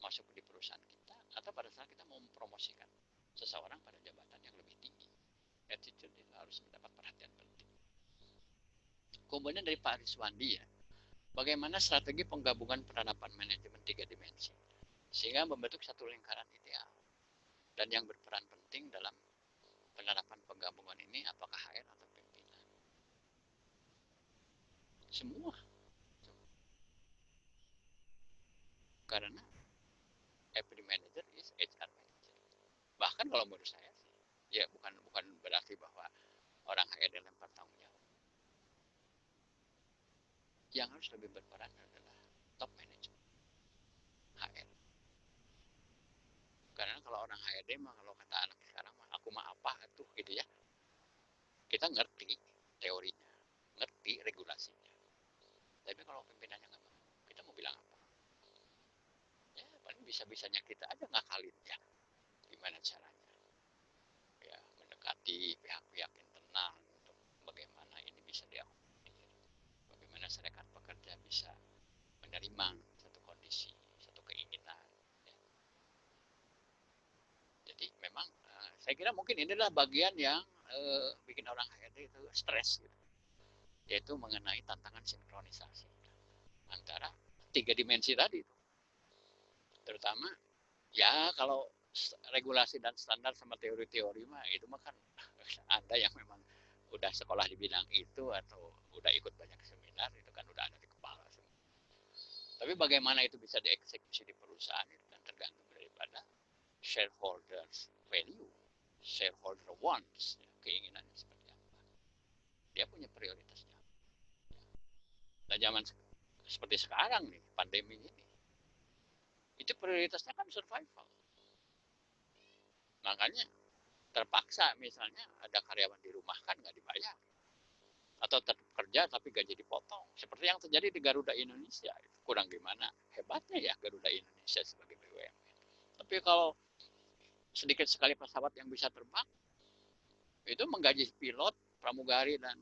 masuk di perusahaan kita atau pada saat kita mau mempromosikan seseorang pada jabatan yang lebih tinggi. Attitude itu harus mendapat perhatian penting. Kemudian dari Pak Riswandi ya, bagaimana strategi penggabungan penerapan manajemen 3 dimensi sehingga membentuk satu lingkaran ideal. Dan yang berperan penting dalam penerapan penggabungan ini apakah HR atau pimpinan? Semua. Karena every manager is HR manager. Bahkan kalau menurut saya sih, ya bukan berarti bahwa orang HR lempar tanggung jawab. Yang harus lebih berperan adalah top management, HR. Karena kalau orang HRD mah kalau kata anak sekarang mah aku mah apa tuh gitu ya. Kita ngerti teorinya, ngerti regulasinya. Tapi kalau pimpinannya nggak mau, kita mau bilang apa? Ya paling bisa-bisanya kita aja ngakalin ya. Gimana caranya? Ya mendekati pihak-pihak internal untuk bagaimana ini bisa diakomodir. Bagaimana serikat pekerja bisa menerima satu kondisi, satu keinginan. Ya. Jadi memang saya kira mungkin ini adalah bagian yang bikin orang HRD itu stres gitu. Yaitu mengenai tantangan sinkronisasi antara 3 dimensi tadi itu. Terutama ya kalau regulasi dan standar sama teori-teori mah itu mah kan Anda yang memang udah sekolah di bidang itu atau udah ikut banyak seminar itu kan udah ada di kepala semua. Tapi bagaimana itu bisa dieksekusi di perusahaan itu kan tergantung daripada shareholders value, shareholder wants, ya, keinginannya seperti apa. Dia punya prioritasnya. Nah zaman seperti sekarang nih pandemi ini, itu prioritasnya kan survival. Makanya terpaksa misalnya ada karyawan dirumahkan nggak dibayar atau tetap kerja tapi gaji dipotong seperti yang terjadi di Garuda Indonesia. Itu kurang gimana hebatnya ya Garuda Indonesia sebagai BUMN. Tapi kalau sedikit sekali pesawat yang bisa terbang itu menggaji pilot, pramugari dan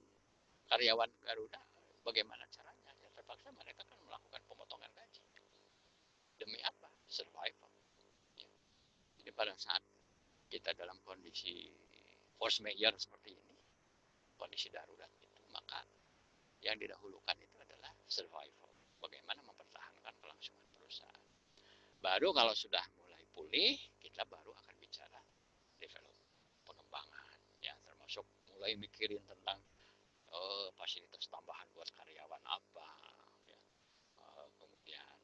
karyawan Garuda, bagaimana caranya? Ya terpaksa mereka kan melakukan pemotongan gaji. Demi apa? Survival. Ya. Jadi pada saat kita dalam kondisi force majeure seperti ini, kondisi darurat itu, maka yang didahulukan itu adalah survival. Bagaimana mempertahankan kelangsungan perusahaan. Baru kalau sudah mulai pulih, kita baru akan bicara develop, pengembangan, ya termasuk mulai mikirin tentang fasilitas tambahan buat karyawan apa, ya. Kemudian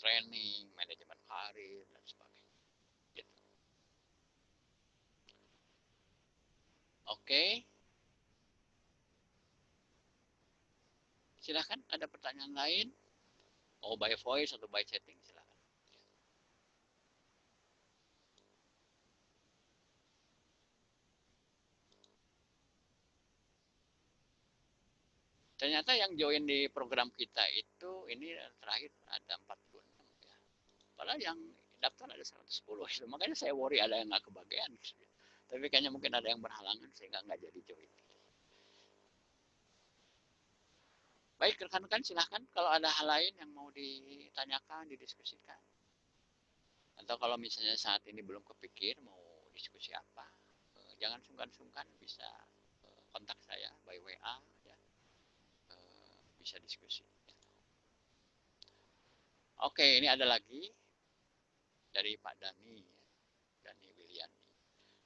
training, manajemen karir dan sebagainya. Gitu. Oke, silahkan ada pertanyaan lain. Mau by voice atau by chatting silahkan. Ternyata yang join di program kita itu ini terakhir ada 46 ya. Padahal yang daftar ada 110 gitu. Makanya saya worry ada yang nggak kebagian gitu. Tapi kayaknya mungkin ada yang berhalangan sehingga nggak jadi join. Baik rekan-rekan silahkan kalau ada hal lain yang mau ditanyakan, didiskusikan. Atau kalau misalnya saat ini belum kepikir mau diskusi apa, jangan sungkan-sungkan bisa kontak saya by WA ya. Bisa diskusi. Oke, ini ada lagi dari Pak Dani, Dani Wiliani.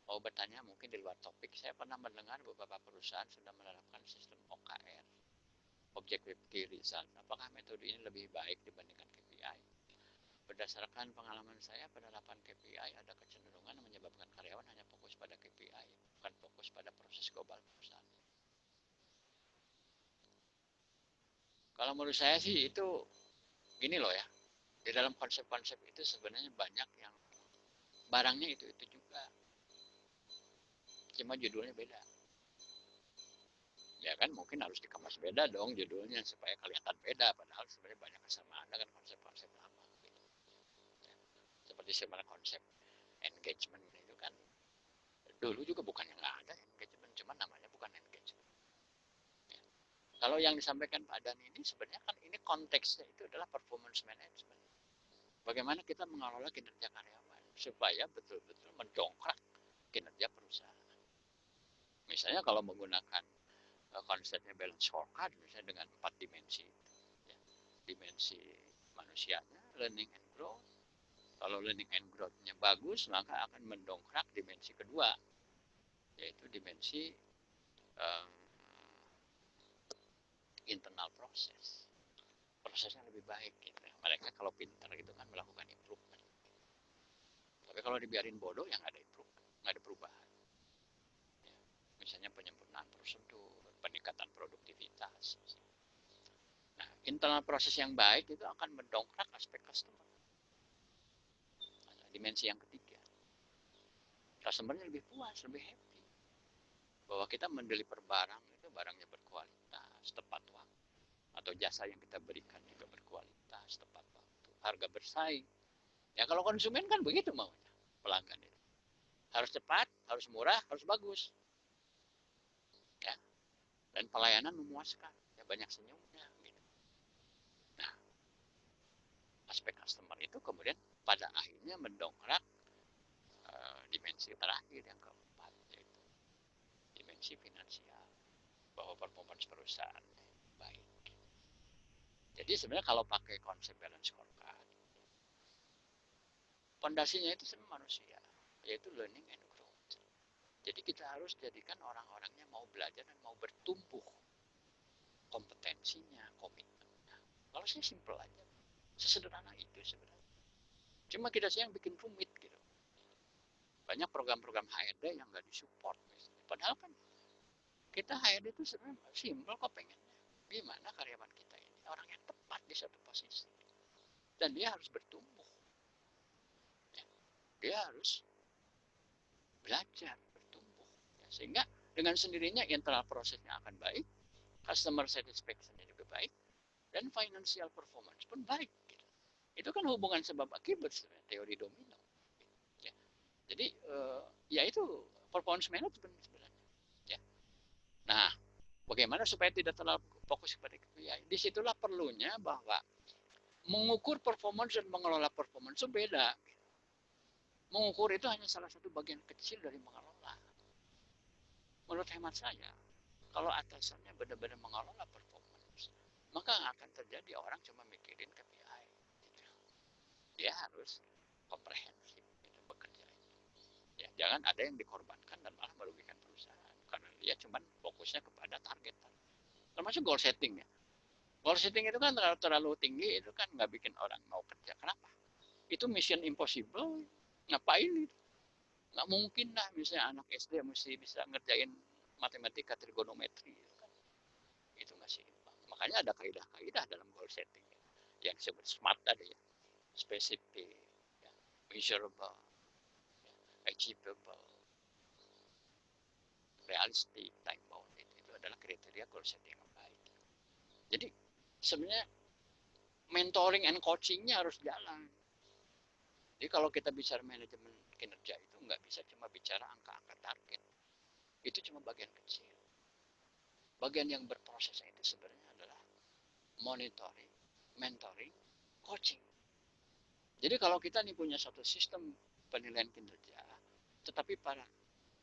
Mau bertanya mungkin di luar topik, saya pernah mendengar beberapa perusahaan sudah menerapkan sistem OKR, Objective Result. Apakah metode ini lebih baik dibandingkan KPI? Berdasarkan pengalaman saya, penerapan KPI ada kecenderungan menyebabkan karyawan hanya fokus pada KPI, bukan fokus pada proses global perusahaan. Kalau menurut saya sih itu gini loh ya, di dalam konsep-konsep itu sebenarnya banyak yang barangnya itu juga, cuma judulnya beda. Ya kan mungkin harus dikemas beda dong judulnya supaya kelihatan beda, padahal sebenarnya banyak kesamaan dengan konsep-konsep lama. Gitu. Ya. Seperti sebenarnya konsep engagement itu kan dulu juga bukannya nggak ada engagement, cuma namanya bukan engagement. Ya. Kalau yang disampaikan Pak Dan ini sebenarnya kan ini konteksnya itu adalah performance management. Bagaimana kita mengelola kinerja karyawan. supaya betul-betul mendongkrak kinerja perusahaan. Misalnya kalau menggunakan konsepnya balance scorecard, misalnya dengan 4 dimensi, ya. Dimensi manusianya, learning and growth. Kalau learning and growth-nya bagus, maka akan mendongkrak dimensi kedua, yaitu dimensi internal proses. Prosesnya lebih baik. Gitu. Mereka kalau pintar gitu kan melakukan improvement. Tapi kalau dibiarin bodoh, ya nggak ada improvement, nggak ada perubahan. Ya. Misalnya penyempurnaan prosedur, peningkatan produktivitas. Nah, internal proses yang baik itu akan mendongkrak aspek customer. Nah, dimensi yang ketiga, customer-nya lebih puas, lebih happy bahwa kita mendeliver barang itu barangnya berkualitas, tepat waktu, atau jasa yang kita berikan juga berkualitas, tepat waktu, harga bersaing. Ya kalau konsumen kan begitu maunya, pelanggan itu harus cepat, harus murah, harus bagus, ya, dan pelayanan memuaskan, ya banyak senyumnya. Gitu. Nah, aspek customer itu kemudian pada akhirnya mendongkrak dimensi terakhir yang keempat, yaitu dimensi finansial, bahwa performance perusahaan baik. Jadi sebenarnya kalau pakai konsep balance scorecard, fondasinya itu sebenarnya manusia, yaitu learning and growth. Jadi kita harus jadikan orang-orangnya mau belajar dan mau bertumbuh kompetensinya, komitmennya. Kalau saya simpel aja, sesederhana itu sebenarnya. Cuma kita sih yang bikin rumit gitu. Banyak program-program HRD yang nggak disupport misalnya. Padahal kan kita HRD itu sebenarnya simpel kok pengennya. Gimana karyawan kita ini orang yang tepat di satu posisi. Dan dia harus bertumbuh. Ya, dia harus belajar, bertumbuh. Ya, sehingga dengan sendirinya internal prosesnya akan baik, customer satisfaction-nya juga baik, dan financial performance pun baik. Gitu. Itu kan hubungan sebab akibat sebenarnya, teori domino. Ya. Jadi ya itu performance management sebenarnya. Ya. Nah, bagaimana supaya tidak terlalu fokus kepada itu? Ya, disitulah perlunya bahwa mengukur performance dan mengelola performance itu beda. Mengukur itu hanya salah satu bagian kecil dari mengelola. Menurut hemat saya, kalau atasannya benar-benar mengelola performance, maka akan terjadi orang cuma mikirin KPI. Gitu. Dia harus komprehensif gitu, bekerja. Ya, jangan ada yang dikorbankan dan malah merugikan perusahaan karena dia cuma fokusnya kepada target. Termasuk goal setting ya. Goal setting itu kan terlalu tinggi, itu kan nggak bikin orang mau kerja. Kenapa? Itu mission impossible. Ngapain itu? Nggak mungkin lah misalnya anak SD mesti bisa ngerjain matematika trigonometri. Itu nggak seimbang. Makanya ada kaidah-kaidah dalam goal setting. Yang disebut SMART tadi ya. Specific, ya, measurable, ya, achievable, realistic, time bounded. Itu adalah kriteria goal setting yang baik. Jadi sebenarnya mentoring and coachingnya harus jalan. Jadi kalau kita bicara manajemen kinerja itu nggak bisa cuma bicara angka-angka target. Itu cuma bagian kecil. Bagian yang berproses itu sebenarnya adalah monitoring, mentoring, coaching. Jadi kalau kita nih punya satu sistem penilaian kinerja, tetapi para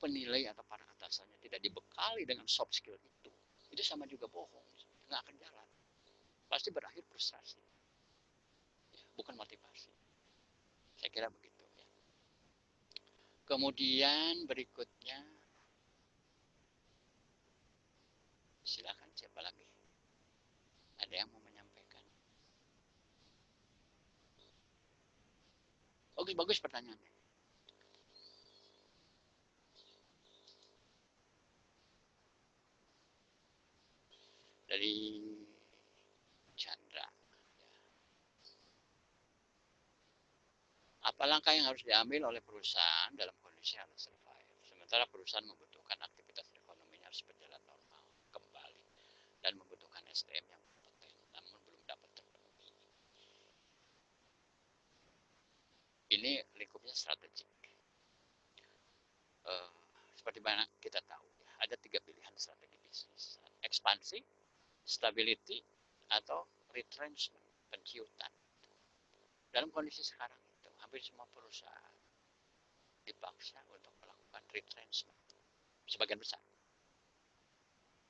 penilai atau para atasannya tidak dibekali dengan soft skill itu sama juga bohong, nggak akan jalan. Pasti berakhir frustrasi, ya, bukan motivasi. Saya kira begitu. Ya. Kemudian berikutnya, silakan siapa lagi? Ada yang mau menyampaikan? Bagus-bagus pertanyaannya. Dari Chandra. Apa langkah yang harus diambil oleh perusahaan dalam kondisi harus survive? Sementara perusahaan membutuhkan aktivitas ekonominya harus berjalan normal kembali dan membutuhkan SDM yang kompeten, namun belum dapat terpenuhi. Ini lingkupnya strategik. Seperti mana kita tahu, ya, ada 3 pilihan strategi bisnis: ekspansi, stability, atau retrenchment, pensiutan. Dalam kondisi sekarang itu, hampir semua perusahaan dipaksa untuk melakukan retrenchment sebagian besar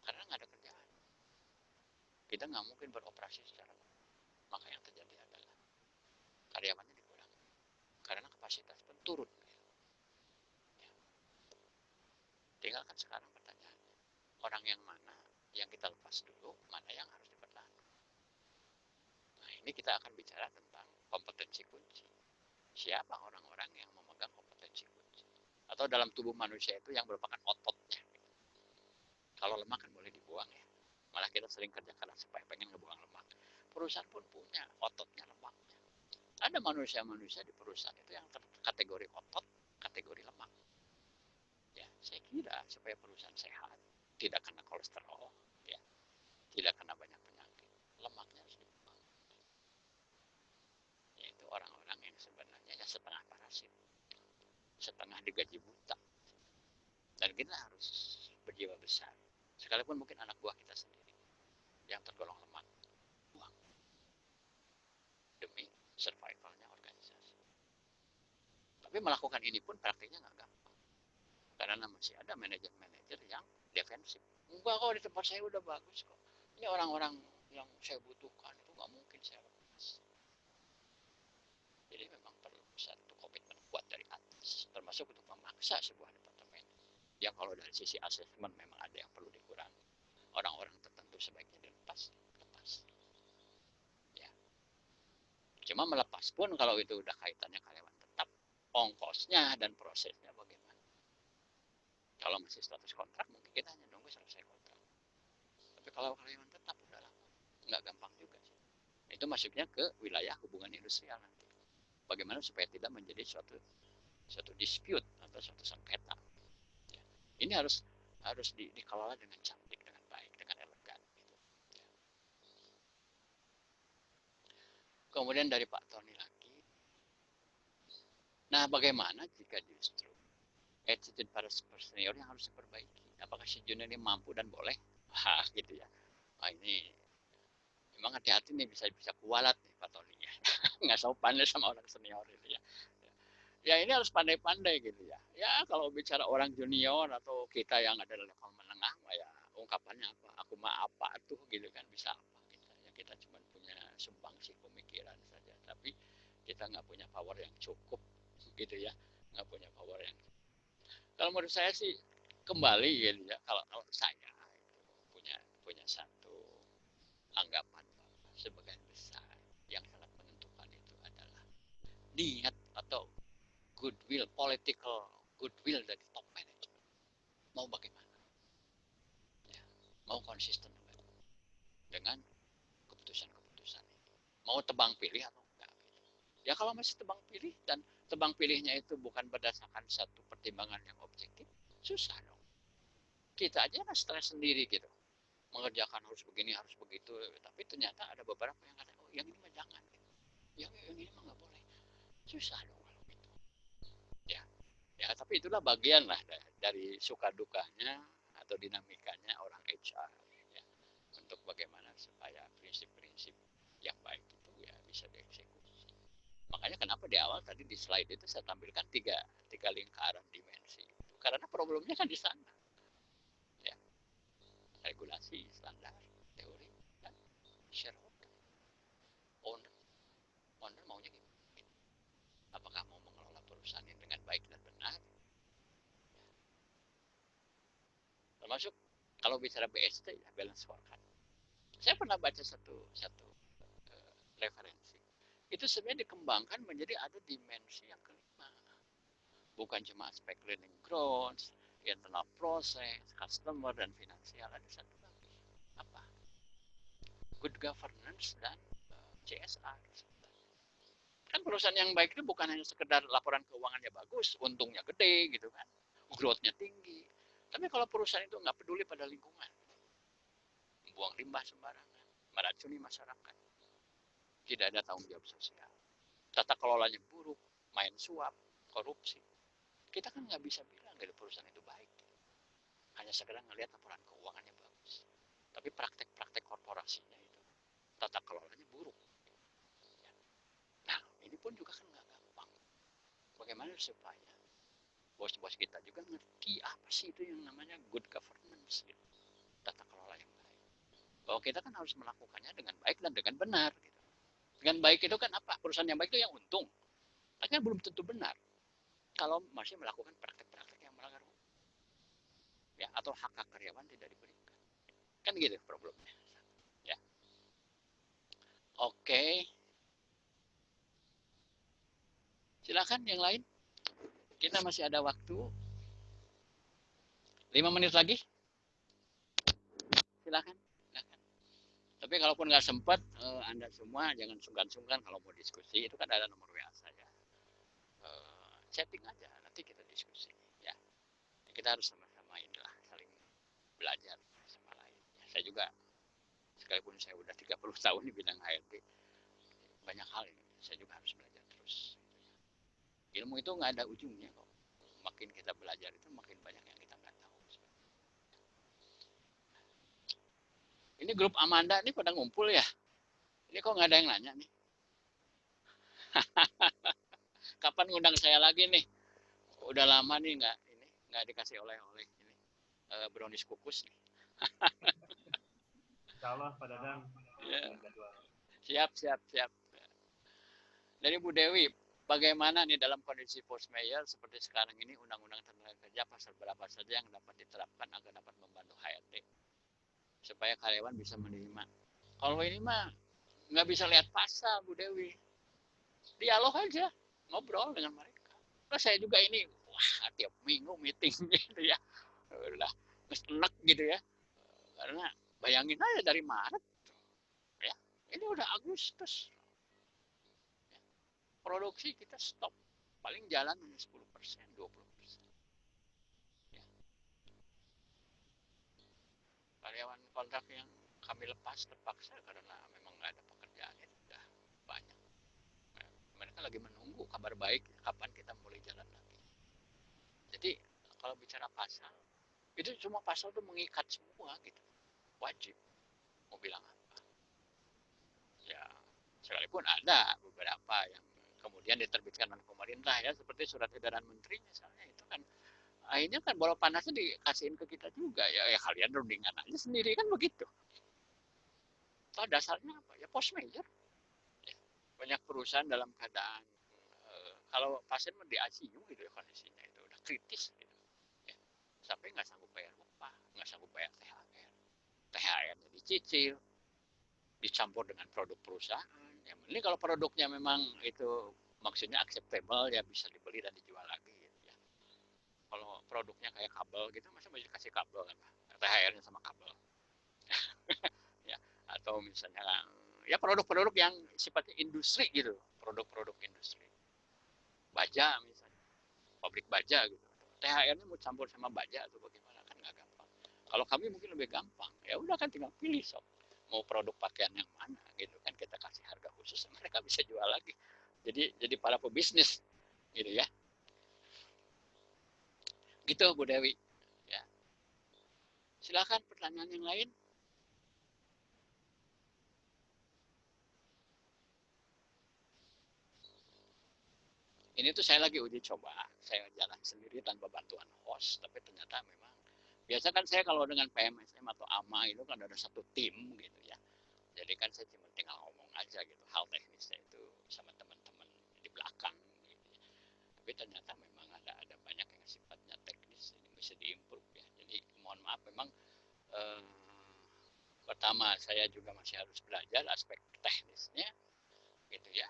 karena nggak ada kerjaan. Kita nggak mungkin beroperasi secara normal. Maka yang terjadi adalah karyawannya dikurangi karena kapasitas pun turun. Ya. Tinggalkan sekarang pertanyaannya, orang yang mana yang kita lepas dulu, mana yang harus dipertahankan. Nah, ini kita akan bicara tentang kompetensi kunci. Siapa orang-orang yang memegang kompetensi kunci? Atau dalam tubuh manusia itu yang merupakan ototnya. Kalau lemak kan boleh dibuang ya. Malah kita sering kerja keras supaya pengen ngebuang lemak. Perusahaan pun punya ototnya, lemaknya. Ada manusia-manusia di perusahaan itu yang kategori otot, kategori lemak. Ya, saya kira supaya perusahaan sehat, tidak kena kolesterol, ya, tidak kena banyak penyakit, lemaknya harus dibuang. Yaitu orang-orang yang sebenarnya ya setengah parasit, setengah digaji buta. Dan kita harus berjiwa besar. Sekalipun mungkin anak buah kita sendiri yang tergolong lemak, buang demi survivalnya organisasi. Tapi melakukan ini pun praktiknya nggak gampang. Karena masih ada manajer-manajer yang defensif. Enggak kok, di tempat saya udah bagus kok. Ini orang-orang yang saya butuhkan itu nggak mungkin saya lepas. Jadi memang perlu satu komitmen kuat dari atas, termasuk untuk memaksa sebuah departemen. Ya kalau dari sisi asesmen memang ada yang perlu dikurangi. Orang-orang tertentu sebaiknya dilepas, lepas. Ya. Cuma melepas pun kalau itu udah kaitannya karyawan tetap, ongkosnya dan prosesnya bagaimana. Kalau masih status kontrak mungkin kita hanya nunggu selesai kontrak. Tapi kalau karyawan tetap udahlah, nggak gampang juga sih. Itu masuknya ke wilayah hubungan industrial nanti. Bagaimana supaya tidak menjadi suatu dispute atau suatu sengketa. Ya. Ini harus dikelola dengan cantik, dengan baik, dengan elegan. Gitu. Ya. Kemudian dari Pak Tony lagi, nah bagaimana jika justru attitude para senior yang harus diperbaiki? Apakah si junior ini mampu dan boleh? Wah gitu ya. Wah ini memang hati-hati nih bisa kualat nih Pak Tony ya. Nggak sopan sama orang senior itu ya. Ya ini harus pandai-pandai gitu ya. Ya kalau bicara orang junior atau kita yang ada level menengah, ya ungkapannya apa? Aku mah apa tuh gitu kan, bisa apa kita? Ya kita cuma punya sumbangsi pemikiran saja, tapi kita nggak punya power yang cukup gitu ya, nggak punya power yang. Kalau menurut saya sih kembali gitu ya. Kalau saya punya punya satu anggapan bahwa sebagian besar yang sangat menentukan itu adalah niat atau goodwill, political goodwill dari top management. Mau bagaimana? Ya, mau konsisten dengan keputusan-keputusan itu. Mau tebang pilih atau enggak? Gitu. Ya kalau masih tebang pilih dan tebang pilihnya itu bukan berdasarkan satu pertimbangan yang objektif, susah dong. Kita aja kan stres sendiri gitu. Mengerjakan harus begini, harus begitu. Tapi ternyata ada beberapa yang kata, oh yang ini mah jangan. Gitu. Yang ini mah nggak boleh. Susah dong kalau gitu. Ya, ya tapi itulah bagian lah dari suka dukanya atau dinamikanya orang HR ya, untuk bagaimana supaya prinsip-prinsip yang baik itu ya bisa dieksekusi. Makanya kenapa di awal tadi di slide itu saya tampilkan tiga lingkaran dimensi itu. Karena problemnya kan di sana ya, regulasi, standar, teori, dan shareholder, owner. Owner maunya gimana? Apakah mau mengelola perusahaan ini dengan baik dan benar? Termasuk kalau bicara BST ya, balance scorecard. Saya pernah baca satu referensi. Itu sebenarnya dikembangkan menjadi ada dimensi yang kelima. Bukan cuma aspek learning growth, internal process, customer, dan finansial. Ada satu lagi. Apa? Good governance dan CSR. Kan perusahaan yang baik itu bukan hanya sekedar laporan keuangannya bagus, untungnya gede gitu kan, growth-nya tinggi. Tapi kalau perusahaan itu nggak peduli pada lingkungan, buang limbah sembarangan, meracuni masyarakat, tidak ada tanggung jawab sosial, tata kelolanya buruk, main suap, korupsi, kita kan nggak bisa bilang dari perusahaan itu baik. Hanya sekedar ngelihat laporan keuangannya bagus. Tapi praktek-praktek korporasinya itu, tata kelolanya buruk. Nah, ini pun juga kan nggak gampang. Bagaimana supaya bos-bos kita juga ngerti apa sih itu yang namanya good governance gitu, tata kelola yang baik. Bahwa kita kan harus melakukannya dengan baik dan dengan benar gitu. Dengan baik itu kan apa? Perusahaan yang baik itu yang untung. Akhirnya belum tentu benar kalau masih melakukan praktek-praktek yang melanggar hukum, ya, atau hak-hak karyawan tidak diberikan. Kan gitu problemnya. Ya. Oke. Silakan yang lain. Kita masih ada waktu 5 menit lagi. Silakan. Silakan. Tapi kalaupun nggak sempat, Anda semua jangan sungkan-sungkan kalau mau diskusi. Itu kan ada nomor WA saya. Chatting aja, nanti kita diskusi. Ya, kita harus sama-sama inilah saling belajar sama lain. Ya, saya juga sekalipun saya udah 30 tahun di bidang HRD, banyak hal ini saya juga harus belajar terus. Ilmu itu nggak ada ujungnya kok. Makin kita belajar itu makin banyak yang kita nggak tahu. Ini grup Amanda ini pada ngumpul ya. Ini kok nggak ada yang nanya nih. Kapan ngundang saya lagi nih? Udah lama nih nggak dikasih oleh-oleh ini brownies kukus nih. Insya Allah Pak Dadang. Ya. Siap. Dari Bu Dewi, bagaimana nih dalam kondisi post mayor seperti sekarang ini undang-undang tenaga kerja pasal berapa saja yang dapat diterapkan agar dapat membantu HRD supaya karyawan bisa menerima. Kalau ini mah nggak bisa lihat pasal Bu Dewi, dialog aja, ngobrol dengan mereka. Terus saya juga ini, wah tiap minggu meeting gitu ya, udah enak gitu ya, karena bayangin aja dari Maret, ya ini udah Agustus, produksi kita stop, paling jalan hanya 10%, 20%. Ya. Karyawan kontrak yang kami lepas terpaksa karena memang nggak ada pekerjaan itu udah banyak. Mereka lagi menunggu kabar baik kapan kita mulai jalan lagi. Jadi kalau bicara pasal, itu semua pasal tuh mengikat semua gitu, wajib. Mau bilang apa? Ya sekalipun ada beberapa yang kemudian diterbitkan oleh pemerintah ya, seperti surat edaran menteri misalnya, itu kan akhirnya kan bola panasnya dikasihin ke kita juga ya, kalian rundingan aja sendiri kan begitu. Toh dasarnya apa ya, post major ya. Banyak perusahaan dalam keadaan kalau pasien di ICU gitu ya, kondisinya itu udah kritis gitu ya, sampai nggak sanggup bayar upah, nggak sanggup bayar THR-nya dicicil, dicampur dengan produk perusahaan. Yang penting kalau produknya memang itu maksudnya acceptable ya, bisa dibeli dan dijual lagi gitu ya. Kalau produknya kayak kabel gitu, masa mau dikasih kabel kan, THR-nya sama kabel. Ya, atau misalnya ya produk-produk yang sifatnya industri gitu, produk-produk industri. Baja misalnya, pabrik baja gitu. THR-nya mau campur sama baja atau bagaimana kan nggak gampang. Kalau kami mungkin lebih gampang. Ya udah kan tinggal pilih sob. Mau produk pakaian yang mana gitu kan, kita kasih harga khusus, mereka bisa jual lagi. Jadi para pebisnis gitu ya. Gitu Bu Dewi. Ya. Silakan pertanyaan yang lain. Ini tuh saya lagi uji coba, saya jalan sendiri tanpa bantuan host, tapi ternyata memang biasa kan saya kalau dengan PMSM atau AMA itu kan ada satu tim gitu ya. Jadi kan saya cuma tinggal ngomong aja gitu, hal teknisnya itu sama teman-teman di belakang gitu ya. Tapi ternyata memang ada banyak yang sifatnya teknis, ini bisa diimprove ya. Jadi mohon maaf memang eh, pertama saya juga masih harus belajar aspek teknisnya gitu ya.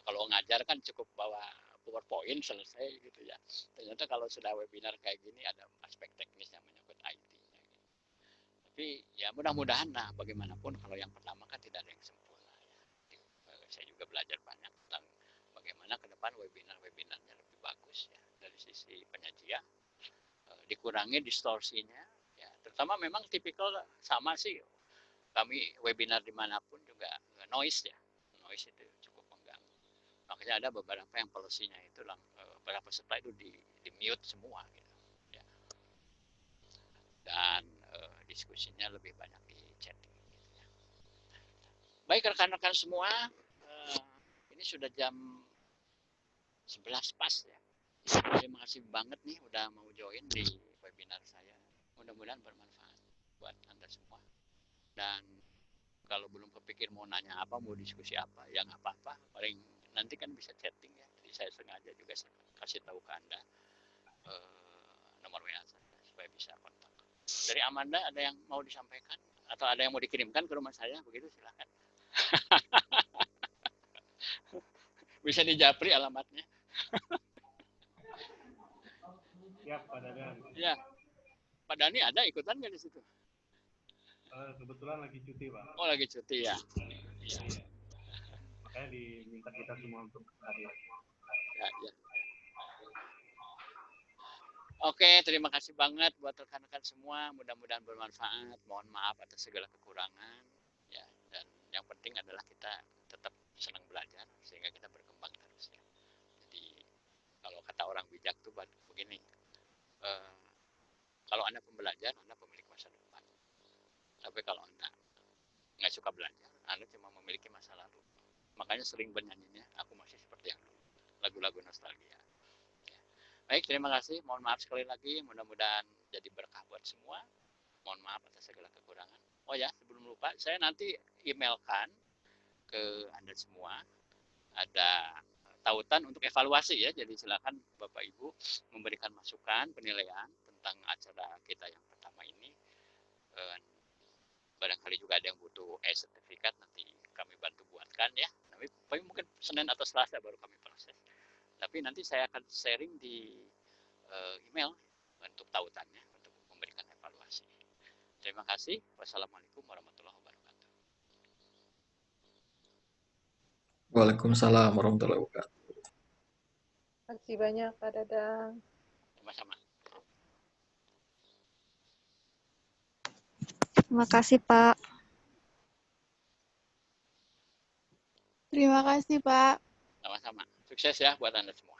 Kalau ngajar kan cukup bawa PowerPoint selesai gitu ya. Ternyata kalau sudah webinar kayak gini ada aspek teknis yang menyangkut IT-nya gitu. Tapi ya mudah-mudahan lah, bagaimanapun kalau yang pertama kan tidak ada yang sempurna ya. Saya juga belajar banyak tentang bagaimana ke depan webinar-webinarnya lebih bagus ya, dari sisi penyajian, dikurangi distorsinya ya. Terutama memang tipikal sama sih, kami webinar dimanapun juga noise ya, noise itu cukup mengganggu. Makanya ada beberapa yang polisinya itu para peserta itu di mute semua gitu ya. Dan diskusinya lebih banyak di chatting gitu ya. Baik rekan-rekan semua, ini sudah jam 11 pas ya. Terima kasih banget nih udah mau join di webinar saya. Mudah-mudahan bermanfaat buat Anda semua. Dan kalau belum kepikir mau nanya apa, mau diskusi apa, ya nggak apa-apa. Paling nanti kan bisa chatting ya. Jadi saya sengaja juga kasih tahu ke Anda nomor WA saya supaya bisa kontak. Dari Amanda ada yang mau disampaikan atau ada yang mau dikirimkan ke rumah saya, begitu silahkan. Bisa dijapri alamatnya. Ya, Pak Dadan. Ya, Pak Dani ada ikutan nggak di situ? Kebetulan lagi cuti, Pak. Oh, lagi cuti ya. Iya. Makanya diminta kita semua untuk hadir. Ya. Oke, terima kasih banget buat rekan-rekan semua. Mudah-mudahan bermanfaat. Mohon maaf atas segala kekurangan. Ya, dan yang penting adalah kita tetap senang belajar sehingga kita berkembang terus ya. Jadi kalau kata orang bijak tuh begini, kalau Anda pembelajar, Anda pemilik masa depan. Tapi kalau Anda nggak suka belajar, Anda cuma memiliki masa lalu. Makanya sering bernyanyinya, aku masih seperti yang dulu. Lagu-lagu nostalgia. Baik, terima kasih. Mohon maaf sekali lagi. Mudah-mudahan jadi berkah buat semua. Mohon maaf atas segala kekurangan. Oh ya, sebelum lupa, saya nanti emailkan ke Anda semua. Ada tautan untuk evaluasi ya. Jadi silakan Bapak Ibu memberikan masukan, penilaian tentang acara kita yang pertama ini. Barangkali juga ada yang butuh e-sertifikat, nanti kami bantu buatkan ya. Tapi mungkin Senin atau Selasa baru kami proses. Tapi nanti saya akan sharing di email untuk tautannya untuk memberikan evaluasi. Terima kasih. Wassalamualaikum warahmatullahi wabarakatuh. Waalaikumsalam warahmatullahi wabarakatuh. Terima kasih banyak, Pak Dadang. Sama-sama. Terima kasih, Pak. Terima kasih, Pak. Sama-sama. Sukses ya buat Anda semua.